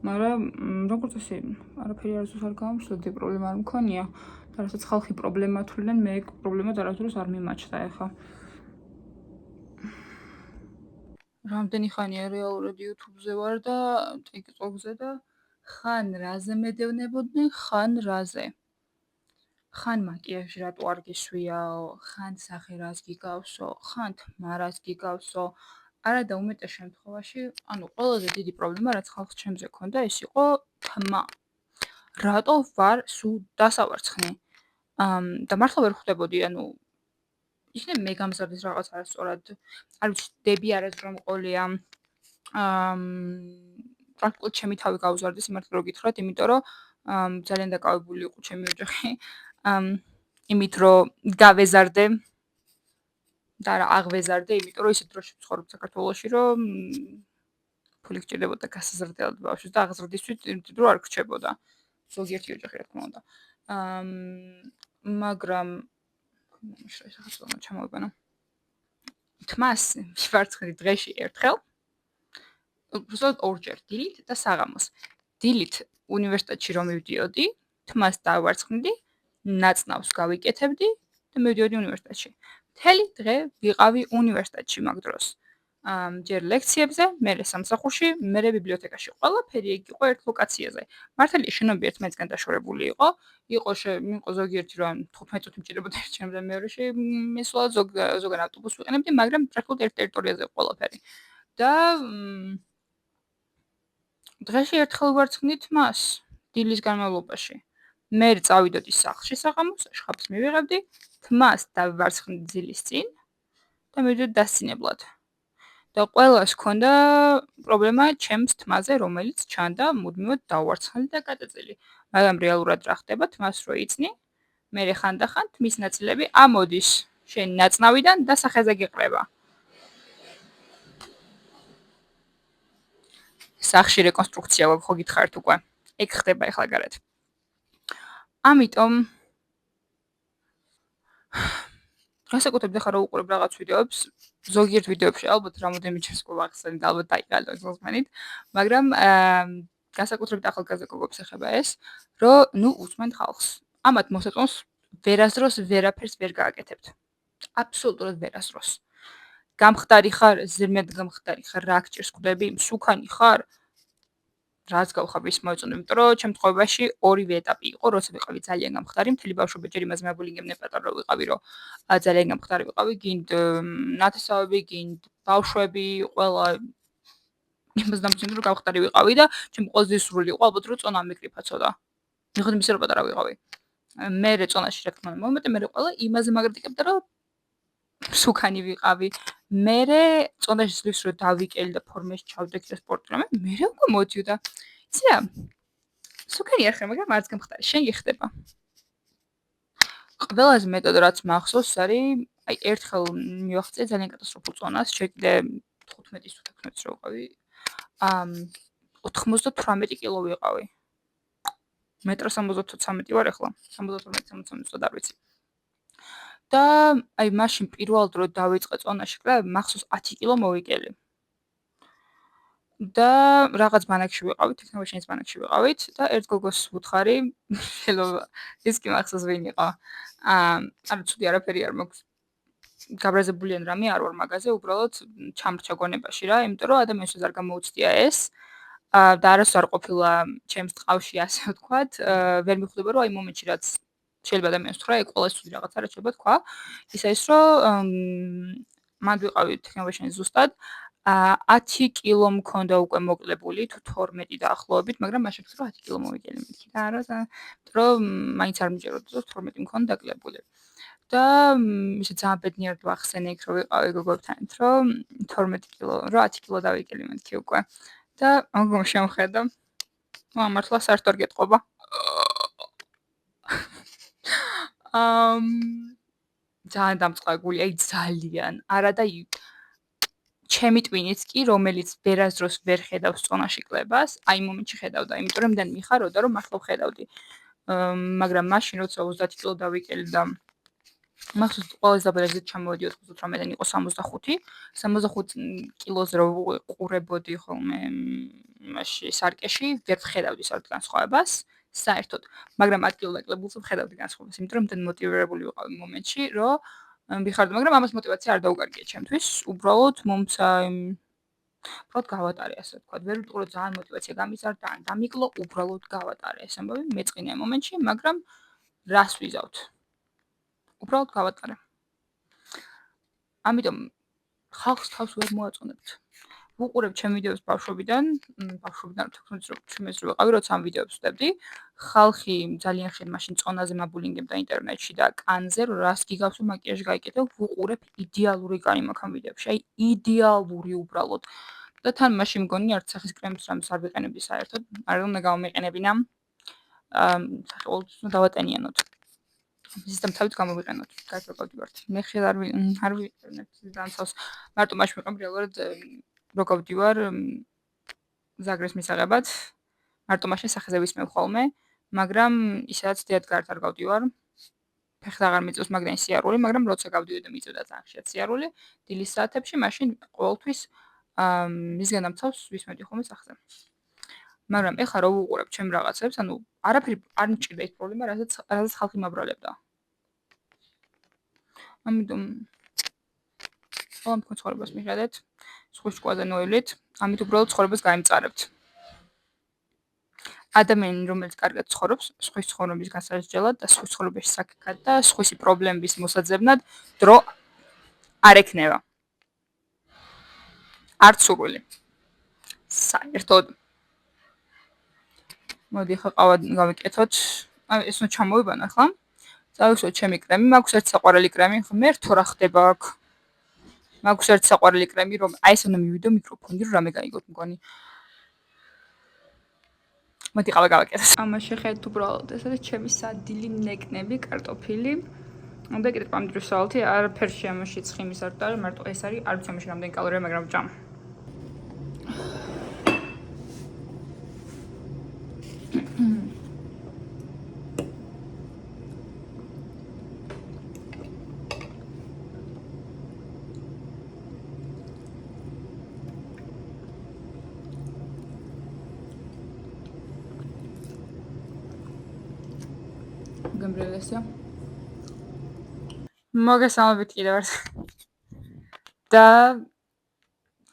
მაგრამ როგორც ასე, არაფერი არასდროს არ გამომშლოდი, პრობლემა არ მქონია. და რასაც ხალხი პრობლემა თვლიდნენ, მე პრობლემა არასდროს არ მიმაჩნდა ახლა. რამდენი ხანია რეალურად YouTube-ზე ვარ და TikTok-ზე და ხან რაზე მედევნებოდნენ, ხან რაზე. ხან მაკიაჟი რატო არ გისვიაო, ხან სახე რას გიგავსო, ხან თმა რას გიგავსო. არა და უმეტეს შემთხვევაში, ანუ ყველაზე დიდი პრობლემა რაც ხალხს ჩემზე ქონდა, ეს იყო თმა. რატო ვარ სულ დასავარცხნი? და მართლა ვერ ხვდებოდი, ანუ იქნებ მე გამზარდეს რაღაც არასწორად. არ ვიცი, დები არასდრომ ყოლია. პრაქტიკულად ჩემი თავი გაუზარდეს იმართლა რო გითხრათ, იმიტომ რომ ძალიან დაკავებული იყო ჩემი ოჯახი. იმით რომ გავეზარდე და რა აღვეზარდე, იმიტომ რომ ისეთ დროში ვცხოვრობ საქართველოში, რომ ფული გჭირდებოდა გასაზრდელად ბავშვს და აღზრდისთვის იმიტომ რომ არ გრჩებოდა. ზოგიერთი ოჯახი რა თქმა უნდა. მაგრამ ჩამოვიგონა. თმას მივარცხნი დღეში ერთხელ უბრალოდ ორჯერ დილით და საღამოს. დილით უნივერსიტეტში რომ მივდიოდი, თმას დავარცხნდი, ნაწნავს გავიკეთებდი და მივდიოდი უნივერსიტეტში. მთელი დღე ვიყავი უნივერსიტეტში მაგ დროს. ჯერ ლექციებზე, მერე სამსახურში, მერე ბიბლიოთეკაში. ყველაფერი ეგ იყო ერთ ლოკაციაზე. მართალია შენობები ერთმანეთისგან დაშორებული იყო. იყო ზოგიერთი რომ 15 წუთი მჭირდებოდა ერთ შემდგომ მეორეში მისვლა, ზოგან ავტობუსს ვიყენებდი, მაგრამ პრაქტიკულად ერთ ტერიტორიაზე იყო ყველაფერი. და დღეში ერთხელ ვარცხნით მას დილის განმავლობაში. მე წავიდოდი სახლში საღამოს, შხაპს მივიღებდი, თმას დავარცხნდი ძილის წინ და მივიდოდი დასწინებლად. და ყველას ჰქონდა პრობლემა ჩემს თმაზე, რომელიც ჩანდა მუდმივად დავარცხნილი და გადაწილი. მაგრამ რეალურად რა ხდება, თმას რო იწნი, მე ხანდახან თმის ნაწილები ამოდის შენ ნაწნავიდან და სახეზე გიყრება. სახში რეკონსტრუქცია ხო გითხარით უკვე. ეგ ხდება ახლა გარეთ. ამიტომ განსაკუთრებით ახლა რო უყურებ რაღაც ვიდეოებს, ზოგიერთ ვიდეოებში ალბათ რამოდენიმე ჩემს ყურახსენით და ალბათ დაიყალო ეს მოსმენით, მაგრამ განსაკუთრებით ახალგაზრდა გოგოებს ეხება ეს, რომ ნუ უსმენთ ხალხს. ამათ მოსაწონს ვერასდროს ვერაფერს ვერ გააკეთებთ. აბსოლუტურად ვერასდროს. გამხდარი ხარ, ზრმედ გამხდარი ხარ, რა გჭირს ხვდები, მსუქანი ხარ, რაც გავხაბ ის მოეწონე, იმიტომ რომ ჩემ თხოვებაში ორივე ეტაპი იყო, როცა ვიყავი ძალიან გამხდარი, მთელი ბავშვობა ჯერ იმაზე მაბულინგებდნენ პატარა რო ვიყავი, რომ ძალიან გამხდარი ვიყავი, გინდ ნათესავები, გინდ ბავშვები, ყველა იმას დამჩნევი რომ გამხდარი ვიყავი და ჩემი ყველაზე სრული იყო ალბათ რომ წონა მიკრიფა ცოტა. მიხოდი მისე რომ პატარა ვიყავი. მე წონაში რა თქმა უნდა მომენტე მე ყველა იმაზე მაგრიტიკებდა რომ მსუქანი ვიყავი. მე წონაში ძლივს რომ დავიკელი და ფორმაში ჩავდექი და სპორტი რომ მე უკვე მოდიოდა. იცი რა? მსუქანი არ ხარ, მაგრამ არც გამხდარი. შენ გიხდება. ყველაზე მეტად რაც მახსოვს არის, აი ერთხელ მივახცე ძალიან კატასტროფულ წონას, შე კიდე 15-ის თუ 16-ის რო ვიყავი. 98 კილო ვიყავი. 1.73 ვარ ახლა. 72-73 წუთად არ ვიცი. და აი მაშინ პირველად რო დავიწყე წონაში კრა, მახსოვს 10 კილო მოვიკელი. და რაღაც ბანაკში ვიყავით, ტექნოლოგიის ბანაკში ვიყავით და ერთ გოგოს ვუთხარი, შეიძლება ის კი მახსოვს ვინ იყო. არა ცუდი არაფერი არ მაქვს. გაბრაზებული ან რამე არ ვარ მაგაზე, უბრალოდ ჩამრჩა გონებაში რა, იმიტომ რომ ადამიანს არ გამოუცდია ეს. და არასდროს არ ყოფილა ჩემს ტყავში ასე ვთქვათ, ვერ მიხვდება რომ აი მომენტში რაც შეიძლება ადამიანს თქვა, ეგ ყველა ცუდი რაღაცა რა შეიძლება თქვა. ისა ის რომ მან ვიყავი ტექნოლოგიაში ზუსტად 10 კილო მქონდა უკვე მოკლებული თუ 12 დაახლოებით, მაგრამ მაშინ ვთქვი რომ 10 კილო მოვიგელი მეთქი და არა, რომ მაინც არ მიჭიროდა 12 მქონდა დაკლებული. და ისე ძალიან ბედნიერად ვახსენე იქ რომ ვიყავი გოგოებთან, რომ 12 კილო, რომ 10 კილო დავიკელი მეთქი უკვე. და მოგომ შემხედა. მართლა საერთოდ არ გეტყობა. ძალიან დამწყაგული, აი ძალიან. არა და ჩემი ტვინიც კი, რომელიც ვერასდროს ვერ ხედავს წონაში კლებას, აი მომენტში ხედავდა, იმიტომ რომ მიდან მიხაროდა, რომ მართლა ხედავდი. მაგრამ მაშინ როცა 30 კილო დავიკელი და მახსოვს ყველაზე დაბალზე ჩამოვედი 98-დან იყო 65. 65 კილოზე რო ყურებოდი ხოლმე მაშინ სარკეში, ვერ ხედავდი საერთოდ განსხვავებას. საერთოდ, მაგრამ 10 კილო დაკლებულს ვხედავდი განსხვავებას, იმიტომ რომ მიდან მოტივირებული ვიყავი მომენტში, რომ ვიხარდო, მაგრამ ამას მოტივაცია არ დაუკარგია ჩემთვის. უბრალოდ მომცა უბრალოდ გავატარე ასე ვთქვათ. ვერ ვიტყვი რომ ძალიან მოტივაცია გამიზარდა, ან დამიკლო, უბრალოდ გავატარე ეს ამბავი მეწყინე მომენტში, მაგრამ რას ვიზავთ? უბრალოდ გავატარე. ამიტომ ხალხს თავს ვერ მოაწონებთ. ვუყურებ ჩემ ვიდეოს ბავშვობიდან 16 წლის რო ვიყავი, როცა ამ ვიდეოებს ვდებდი, ხალხი ძალიან ხშირად მაშინ წონაზე მაბულინგებდა ინტერნეტში და კანზე, რომ რას გიგავს რომ მაკიაჟი გაიკეთო, ვუყურებ იდეალური კანი მაქვს ამ ვიდეოებში, აი იდეალური უბრალოდ. და თან მაშინ მგონი არც სახის კრემს რამს არ ვიყენებდი საერთოდ, არ უნდა გამომიყენებინა. სახელმწიფო დავატენიანოთ. სისტემ თავით გამოვიყენოთ. გაიგებავდივართ. მე ხშირად არ ვიყენებ დამცავს. მარტო მაშინ ვიყავ რეალურად რო გავდივარ ზაგრეს მისაღებად. მარტო მაშინ სახეზე ვისმევ ხოლმე, მაგრამ ისედაც დიად გარეთ არ გავდივარ. ფეხს აღარ მიწევს მაგდენი სიარული, მაგრამ როცა გავდივარ და მიწევდა ძალიან ხშირად სიარული, დილის საათებში მაშინ ყოველთვის მისგან ამცავს ვისმედი ხოლმე სახზე. მაგრამ ეხლა რო ვუყურებ ჩემ რაღაცებს, ანუ არაფერი არ მჭირდა ის პრობლემა, რასაც ხალხი მაბრალებდა. ამიტომ ამ ცხოვრებას მიხედეთ, სხვის ჭკუაზე ნოევლით, ამით უბრალოდ ცხოვრებას გაიმწარებთ. ადამიანი, რომელიც კარგად ცხოვრობს, სხვის ცხოვრების გასაზრდელად და სხვის ცხოვრებაში საკითხად და სხვისი პრობლემების მოსაძებნად დრო არ ექნება. არც სურვილი. საერთოდ. მოდი ხა გავიკეთოთ. ეს უნდა ჩამოვიბანო ახლა. წავისვოთ ჩემი კრემი, მაქვს ერთ საყვარელი კრემი, მე რთო რა ხდება აქ. მაქვს ერთ საყვარელი კრემი, რომ აი ეს უნდა მივიდო მიკროფონი, რომ რამე გაიგოთ მგონი. მოდი გავაკეთოთ. ამას შეხედეთ უბრალოდ, ეს არის ჩემი სადილი ნეკნები, კარტოფილი. და კიდე პამდროს სალათი, არაფერში ამაში ცხიმის არ დარ, მარტო ეს არის, არ ვიცი ამაში რამდენი კალორია, მაგრამ ჭამ. გემბრელესია. მოგესალმებით კიდევ ერთხელ. და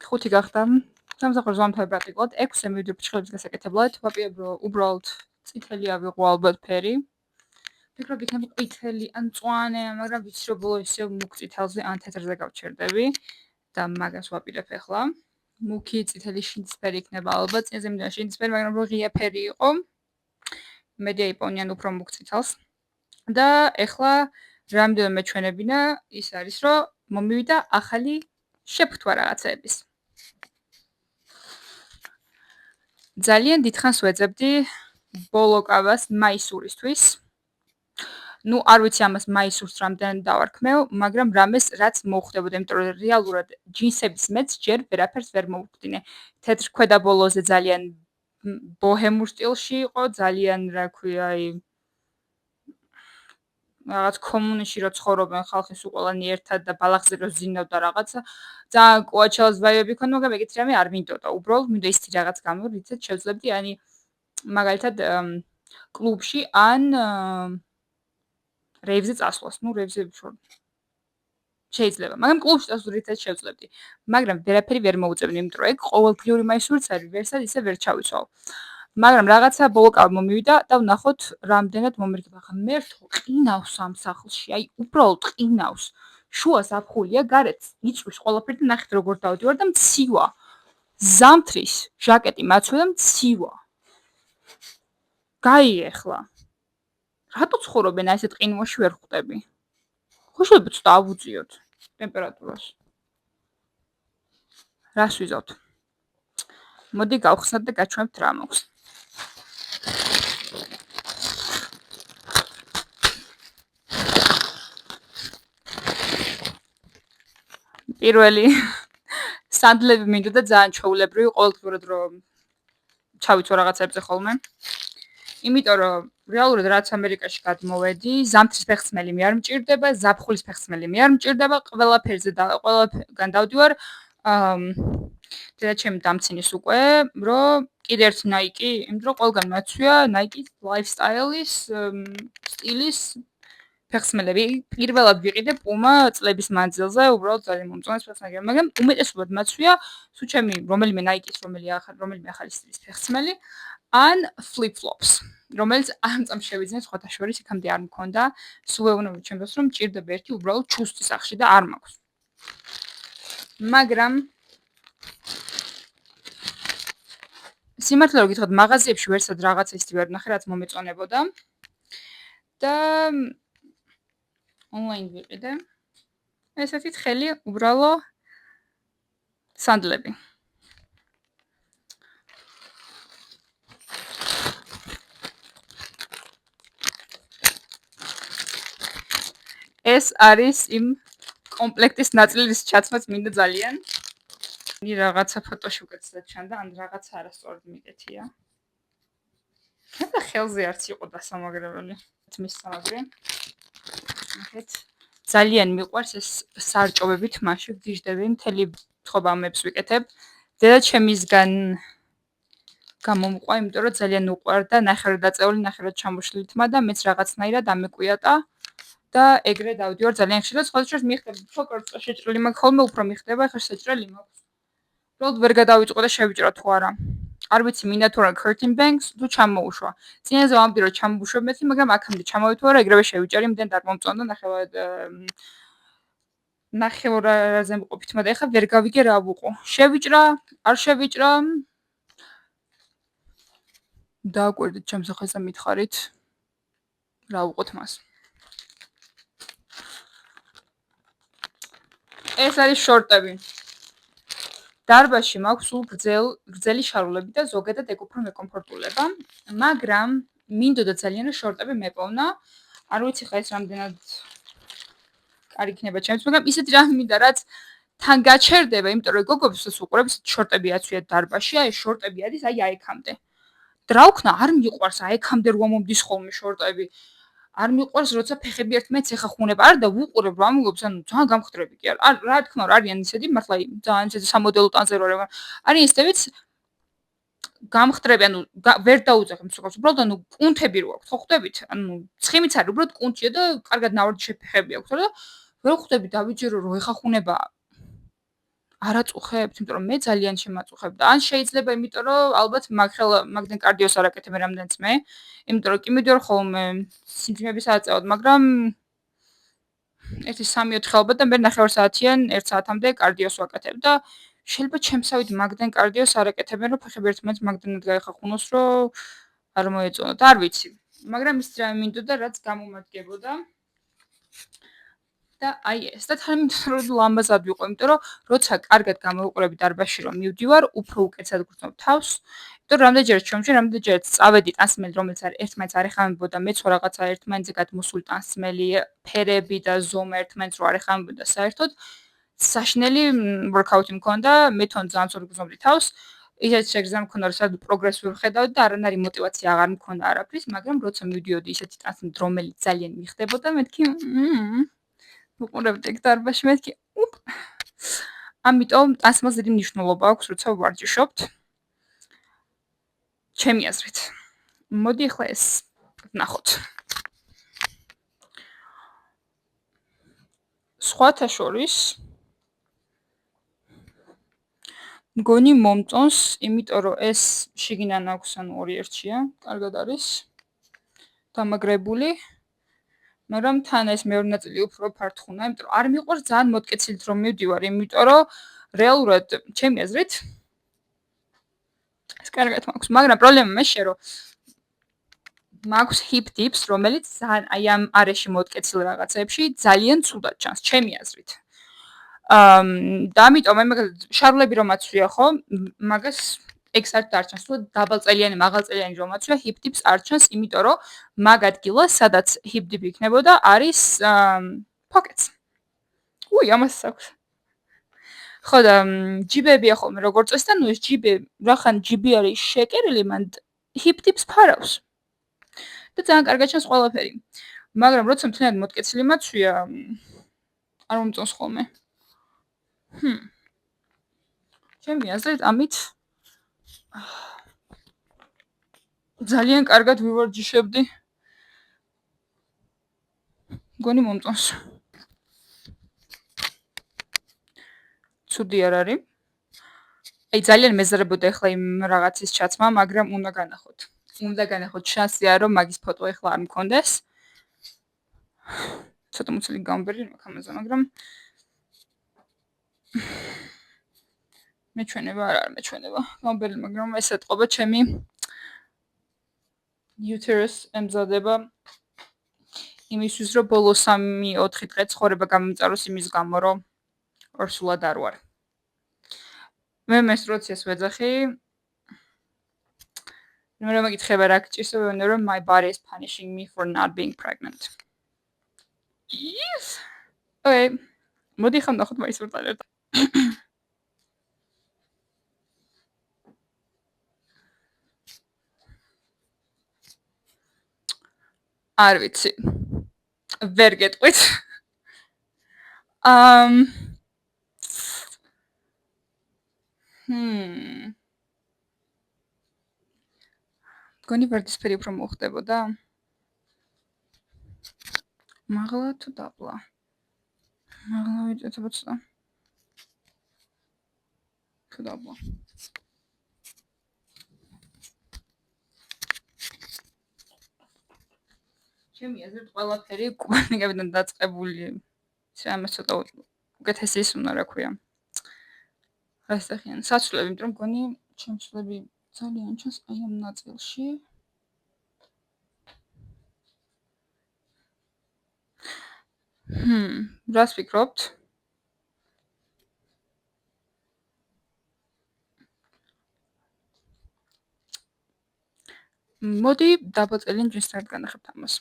5 გახდა. სამსახურს ვამთავრებ პრაქტიკულად, 6-ე მივიდრე ფრჩხილების გასაკეთებლად, ვაპირებ რომ უბრალოდ წითელი ავიღო ალბათ ფერი. ფიქრობ იქნება ყვითელი ან მწვანე, მაგრამ ვიცი რომ ბოლო ისევ მუქ წითელზე ან თეთრზე გავჩერდები და მაგას ვაპირებ ახლა. მუქი წითელი შინცფერი იქნება ალბათ, წინზე მინდა შინცფერი, მაგრამ რო ღია ფერი იყო. მედი აიპონიან უფრო მუქ წითელს. და ახლა რამდენიმე მეჩვენებინა ის არის რომ მომივიდა ახალი შეფრთვა რაღაცების. ძალიან დიდხანს ვეძებდი ბოლო კავას მაისურისთვის. ნუ არ ვიცი ამას მაისურს რამდენად დავარქმევ, მაგრამ რამეს რაც მოუხდებოდა, იმიტომ რომ რეალურად ჯინსების მეც ჯერ ვერაფერს ვერ მოვუხდინე. თეთრ ქვედა ბოლოზე ძალიან ბოჰემურ სტილში იყო, ძალიან რა ქვია, აი რაღაც კომუნიში რო ცხოვრობენ ხალხი სულ ყველანი ერთად და ბალახზე რო ზინავდა რაღაცა ძალიან კუაჩელას ვაიბები ქონდა, მაგრამ ეგეთი რამე არ მინდოდა. უბრალოდ მინდა ისეთი რაღაც გამო, რითაც შევძლებდი ანი მაგალითად კლუბში ან რეივზე წასვლას. ნუ რეივზე შეიძლება, მაგრამ კლუბში წასვლას რითაც შევძლებდი. მაგრამ ვერაფერი ვერ მოუწევდი, იმიტომ რომ ეგ ყოველდღიური მაისურიც არის, ვერსად ისე ვერ ჩავიცვალ. მაგრამ რაღაცა ბოლოკავ მომივიდა და ვნახოთ რამდენად მომერგება. ხა მე რთო ყინავს ამ სახლში, აი უბრალოდ ყინავს. შუა ზაფხულია, გარეთ იწვის ყველაფერი და ნახეთ როგორ დავდივარ და მცივა. ზამთრის ჟაკეტი მაცვია და მცივა. გაიეხლა. რატო ცხოვრობენ აი ესეთ ყინვაში ვერ ხვდები? ხო შეიძლება ცოტა ავუძიოთ ტემპერატურას. რას ვიზავთ? მოდი გავხსნათ და გაჩვენებთ რა მაქვს. პირველი სანდლები მინდოდა ძალიან ჩვეულებრივი, ყოველდღურად რომ ჩავიცვა რაღაცებზე ხოლმე. იმიტომ რომ რეალურად რაც ამერიკაში გადმოვედი, ზამთრის ფეხსმელი მე არ მჭირდება, ზაფხულის ფეხსმელი მე არ მჭირდება, ყველაფერზე და ყველაფერგან დავდივარ. და ჩემი დამცინის უკვე, რომ კიდე ერთ Nike, იმიტომ რომ ყველგან მაცვია Nike lifestyle-ის სტილის ფეხსმელები. პირველად ვიყიდე Puma წლების მანძილზე, უბრალოდ ძალიან მომწონს ფეხსმელი, მაგრამ უმეტესობად მაცვია სულ ჩემი რომელიმე Nike-ის, რომელიმე ახალი სტილის ფეხსმელი, ან flip-flops, რომელიც ამ წამს შევიძინე სხვათა შორის იქამდე არ მქონდა. სულ ეუბნები ჩემს რომ მჭირდება ერთი უბრალოდ ჩუსტი სახში და არ მაქვს. მაგრამ სიმართლე რომ გითხრათ, მაღაზიებში ვერსად რაღაცა ისეთი ვერ ვნახე, რაც მომეწონებოდა. და ონლაინ ვიყიდე. ესეთი თხელი უბრალო სანდლები. ეს არის იმ კომპლექტის ნაწილი, რის ჩაცმაც მინდა ძალიან. ნი რაღაცა ფოტოში უკეთესად ჩანდა, ან რაღაცა არასწორად მიკეთია. და ხელზე არც იყო დასამაგრებელი. მის სამაგრე. ნახეთ. ძალიან მიყვარს ეს სარჭოვებით მასში ვგიჟდები, მთელი თქობა ამებს ვიკეთებ. დედაჩემისგან გამომყვა, იმიტომ რომ ძალიან უყვარდა ნახევრად დაწეული, ნახევრად ჩამოშლილი თმა და მეც რაღაცნაირად ამეკვიატა და ეგრე დავდივარ ძალიან ხშირად. სხვადასხვა მიხდება, უფრო კარგი შეჭრილი მაქვს ხოლმე, უფრო მიხდება, ახლა შეჭრილი მაქვს. უბრალოდ ვერ გადავიწყო და შევიჭრა თუ არა. არ ვიცი მინდა თუ არა curtain bangs თუ ჩამოუშვა. წინაზე ვამბდი რომ ჩამოუშვებ მეც, მაგრამ აქამდე ჩამოვით არა, ეგრევე შევიჭარი, იმდენ არ მომწონდა ნახევრაზე მყოფი თმა და ახლა ვერ გავიგე რა ვუყო. შევიჭრა, არ შევიჭრა. დააკვირდით ჩემს ახალს და მითხარით რა ვუყოთ მას. ეს არის შორტები. დარბაზში მაქვს სულ გრძელი შარულები და ზოგადად ეგ უფრო მეკომფორტულება, მაგრამ მინდოდა ძალიან რომ შორტები მეპოვნა. არ ვიცი ხა ეს რამდენად კარგი იქნება ჩემს, მაგრამ ისეთი რამე მინდა რაც თან გაჩერდება, იმიტომ რომ გოგოებსაც უყურებ ისეთი შორტები აცვიათ დარბაზში, აი შორტები არის აი აიქამდე. რა ვქნა, არ მიყვარს აიქამდე რომ მომდის ხოლმე შორტები. არ მიყვარს როცა ფეხები ერთმანეთს ეხახუნება. არ და ვუყურებ რა მოგობს, ანუ ძალიან გამხდრები კი არა. რა თქმა უნდა, არიან ისეთი, მართლა ძალიან ისეთი სამოდელო ტანზე რო არა. არის ისეთიც გამხდრები, ანუ ვერ დაუძახებ მსუქავს. უბრალოდ ანუ კუნთები რო აქვს, ხო ხვდებით? ანუ ცხიმიც არის, უბრალოდ კუნთია და კარგად ნავარდი შეფეხები აქვს, რა. ვერ ხვდები დავიჯერო რომ ეხახუნება არ აწუხებთ, იმიტომ რომ მე ძალიან შემაწუხებდა. ან შეიძლება იმიტომ რომ ალბათ მაგდენ კარდიოს არ აკეთებ რამდენიც მე, იმიტომ რომ კი მიდიარ ხოლმე სიმძიმების აწევად, მაგრამ 1-3-4 ალბათ და მე 9 საათიან 1 საათამდე კარდიოს ვაკეთებ და შეიძლება ჩემსავით მაგდენ კარდიოს არ აკეთებენ, რომ ფეხები ერთმანეთს მაგდენად გაეხახუნოს, რომ არ მოეწონოთ. არ ვიცი, მაგრამ ის რა მინდოდა, რაც გამომადგებოდა. და აი ეს და თან მინდოდა რომ ლამაზად ვიყო, იმიტომ რომ როცა კარგად გამოვიყურები დარბაზში რომ მივდივარ, უფრო უკეთესად გრძნობ თავს. იმიტომ რომ რამდენჯერაც ჩამჩი, რამდენჯერაც წავედი ტანსმელი, რომელიც არის ერთმანეთს არ ეხამებოდა, მეც ხო რაღაცა ერთმანეთზე გადმოსული ტანსმელი, ფერები და ზომა ერთმანეთს რო არ ეხამებოდა საერთოდ, საშინელი workout-ი მქონდა, მე თვითონ ძალიან სწორად გრძნობდი თავს. ისეთ შეგრძნა მქონდა, რომ სადაც პროგრესს ვერ ხედავდი და არანაირი мотиваცია აღარ მქონდა არაფრის, მაგრამ როცა მივდიოდი ისეთი ტანსმით, რომელიც ძალიან მიხდებოდა, მეთქი უყურებდი ეგ დარბაზში მეთქი ამიტომ ტანსმელს დიდი მნიშვნელობა აქვს, როცა ვარჯიშობთ. ჩემი აზრით. მოდი ახლა ეს ვნახოთ. სხვათა შორის მგონი მომწონს, იმიტომ რომ ეს შიგნიდან აქვს, ანუ 2-1-ია, კარგად არის დამაგრებული. მაგრამ თან ეს მეორე ნაწილი უფრო ფართხუნა, იმიტომ რომ არ მიყვარს ძალიან მოტკეცილით რომ მივდივარ, იმიტომ რომ რეალურად ჩემი აზრით ეს კარგად მაქვს, მაგრამ პრობლემა მეშე რომ მაქვს hip dips, რომელიც აი ამ არეში მოტკეცილ რაღაცებში ძალიან ცუდად ჩანს, ჩემი აზრით. და ამიტომ მე შარულები რომ აცვია ხო, მაგას ეგ საერთოდ არ ჩანს, თუ დაბალწელიანი, მაღალწელიანი რომ აცვია, hip dips არ ჩანს, იმიტომ რომ მაგ ადგილას, სადაც hip dip იქნებოდა, არის pockets. ამას აქვს. ხო და ჯიბებია ხოლმე როგორც წესი და ნუ ეს ჯიბი, რახან ჯიბი არის შეკერილი, მან hip dips ფარავს. და ძალიან კარგად ჩანს ყველაფერი. მაგრამ როცა მთლიანად მოტკეცილი მაცვია, არ მომწონს ხოლმე. ჩემი აზრით, ამით ძალიან კარგად ვივარჯიშებდი. მგონი მომწონს. ცუდი არ არის. აი ძალიან მეზრებოდა ახლა იმ რაღაცის ჩაცმა, მაგრამ უნდა განახოთ. შანსია რომ მაგის ფოტო ახლა არ მქონდეს. ცოტა მოცილი გამბერი მაქვს ამაზე, მაგრამ მეჩვენება არ არის მეჩვენება. გამბერი, მაგრამ ეს ეთყობა ჩემი uterus ემზადება იმისთვის, რომ ბოლო 3-4 დღე ცხოვრება გამიმწაროს იმის გამო, რომ ორსულად არ ვარ. მე მენსტრუაციას ვეძახი. მე რომ მეკითხება რა გჭირს, ვეუბნები რომ my body is punishing me for not being pregnant. Yes. Okay. მოდი ხომ ნახოთ მაინც ვერტალერთ. არ ვიცი. ვერ გეტყვით. გონი ვარდისფერი უფრო მოხდებოდა? მაღლა თუ დაბლა? მაღლა ვიწეცება ცოტა. თუ დაბლა. ჩემი აზრით ყველაფერი კუბანიკებიდან დაწყებული. ამას ცოტა უკეთესი ის უნდა რა ქვია. ასახიან საცვლები, იმიტომ რომ გონი ჩემცვლები ძალიან ჩანს აი ამ ნაწილში. რას ფიქრობთ? მოდი დაბაწელენ ჯინსთან განახებთ ამას.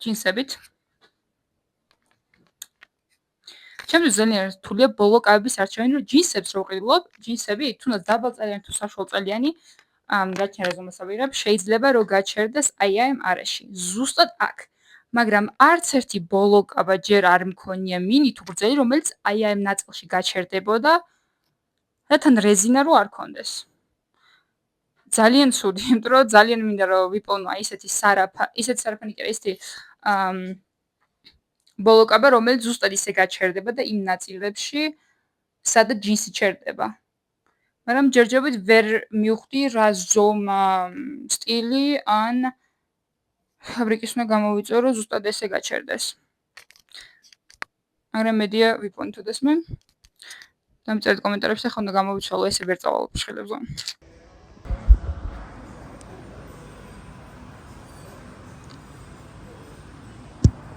ჯინსებით. ჩემთვის ძალიან რთულია ბოლო კაბების არჩევანი, რომ ჯინსებს რო ვყიდულობ, ჯინსები თუნდაც დაბაწელიანი თუ საშუალწელიანი, გაჩერდა ზომასავირებ, შეიძლება რომ გაჩერდეს აი ამ არეში. ზუსტად აქ. მაგრამ არც ერთი ბოლო კაბა ჯერ არ მქონია მინი თუ გრძელი, რომელიც აი ამ ნაწილში გაჩერდებოდა და თან რეზინა რო არ ქონდეს. ძალიან ცუდი, იმიტომ რომ ძალიან მინდა რომ ვიპოვნო აი ესეთი სარაფანი კი არა, ესეთი ბოლო კაბა, რომელიც ზუსტად ისე გაჩერდება და იმ ნაწილებში, სადაც ჯინსი ჩერდება. მაგრამ ჯერჯერობით ვერ მივხვდი რა ზომა, სტილი ან ფაბრიკის უნდა გამოვიწვიო, რომ ზუსტად ესე გაჩერდეს. მაგრამ მედია ვიპონთოდ ესმე. დამწერეთ კომენტარებში, ახლა უნდა გამოვიცვალო, ესე ვერ წავალ ფრთხილებზე.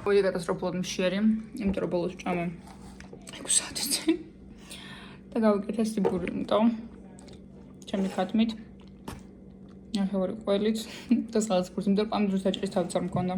ორი კატასტროფულად მშიერი, იმიტომ რომ ბოლოს ვჭამე 6 საათის წინ და გავიკეთე სიბურნიტო ჩემი ხათმით. ახლა ვარ ყველით და სადაც ფურთი, იმიტომ რომ ამ დროს დაჭრის თავიც არ მქონდა.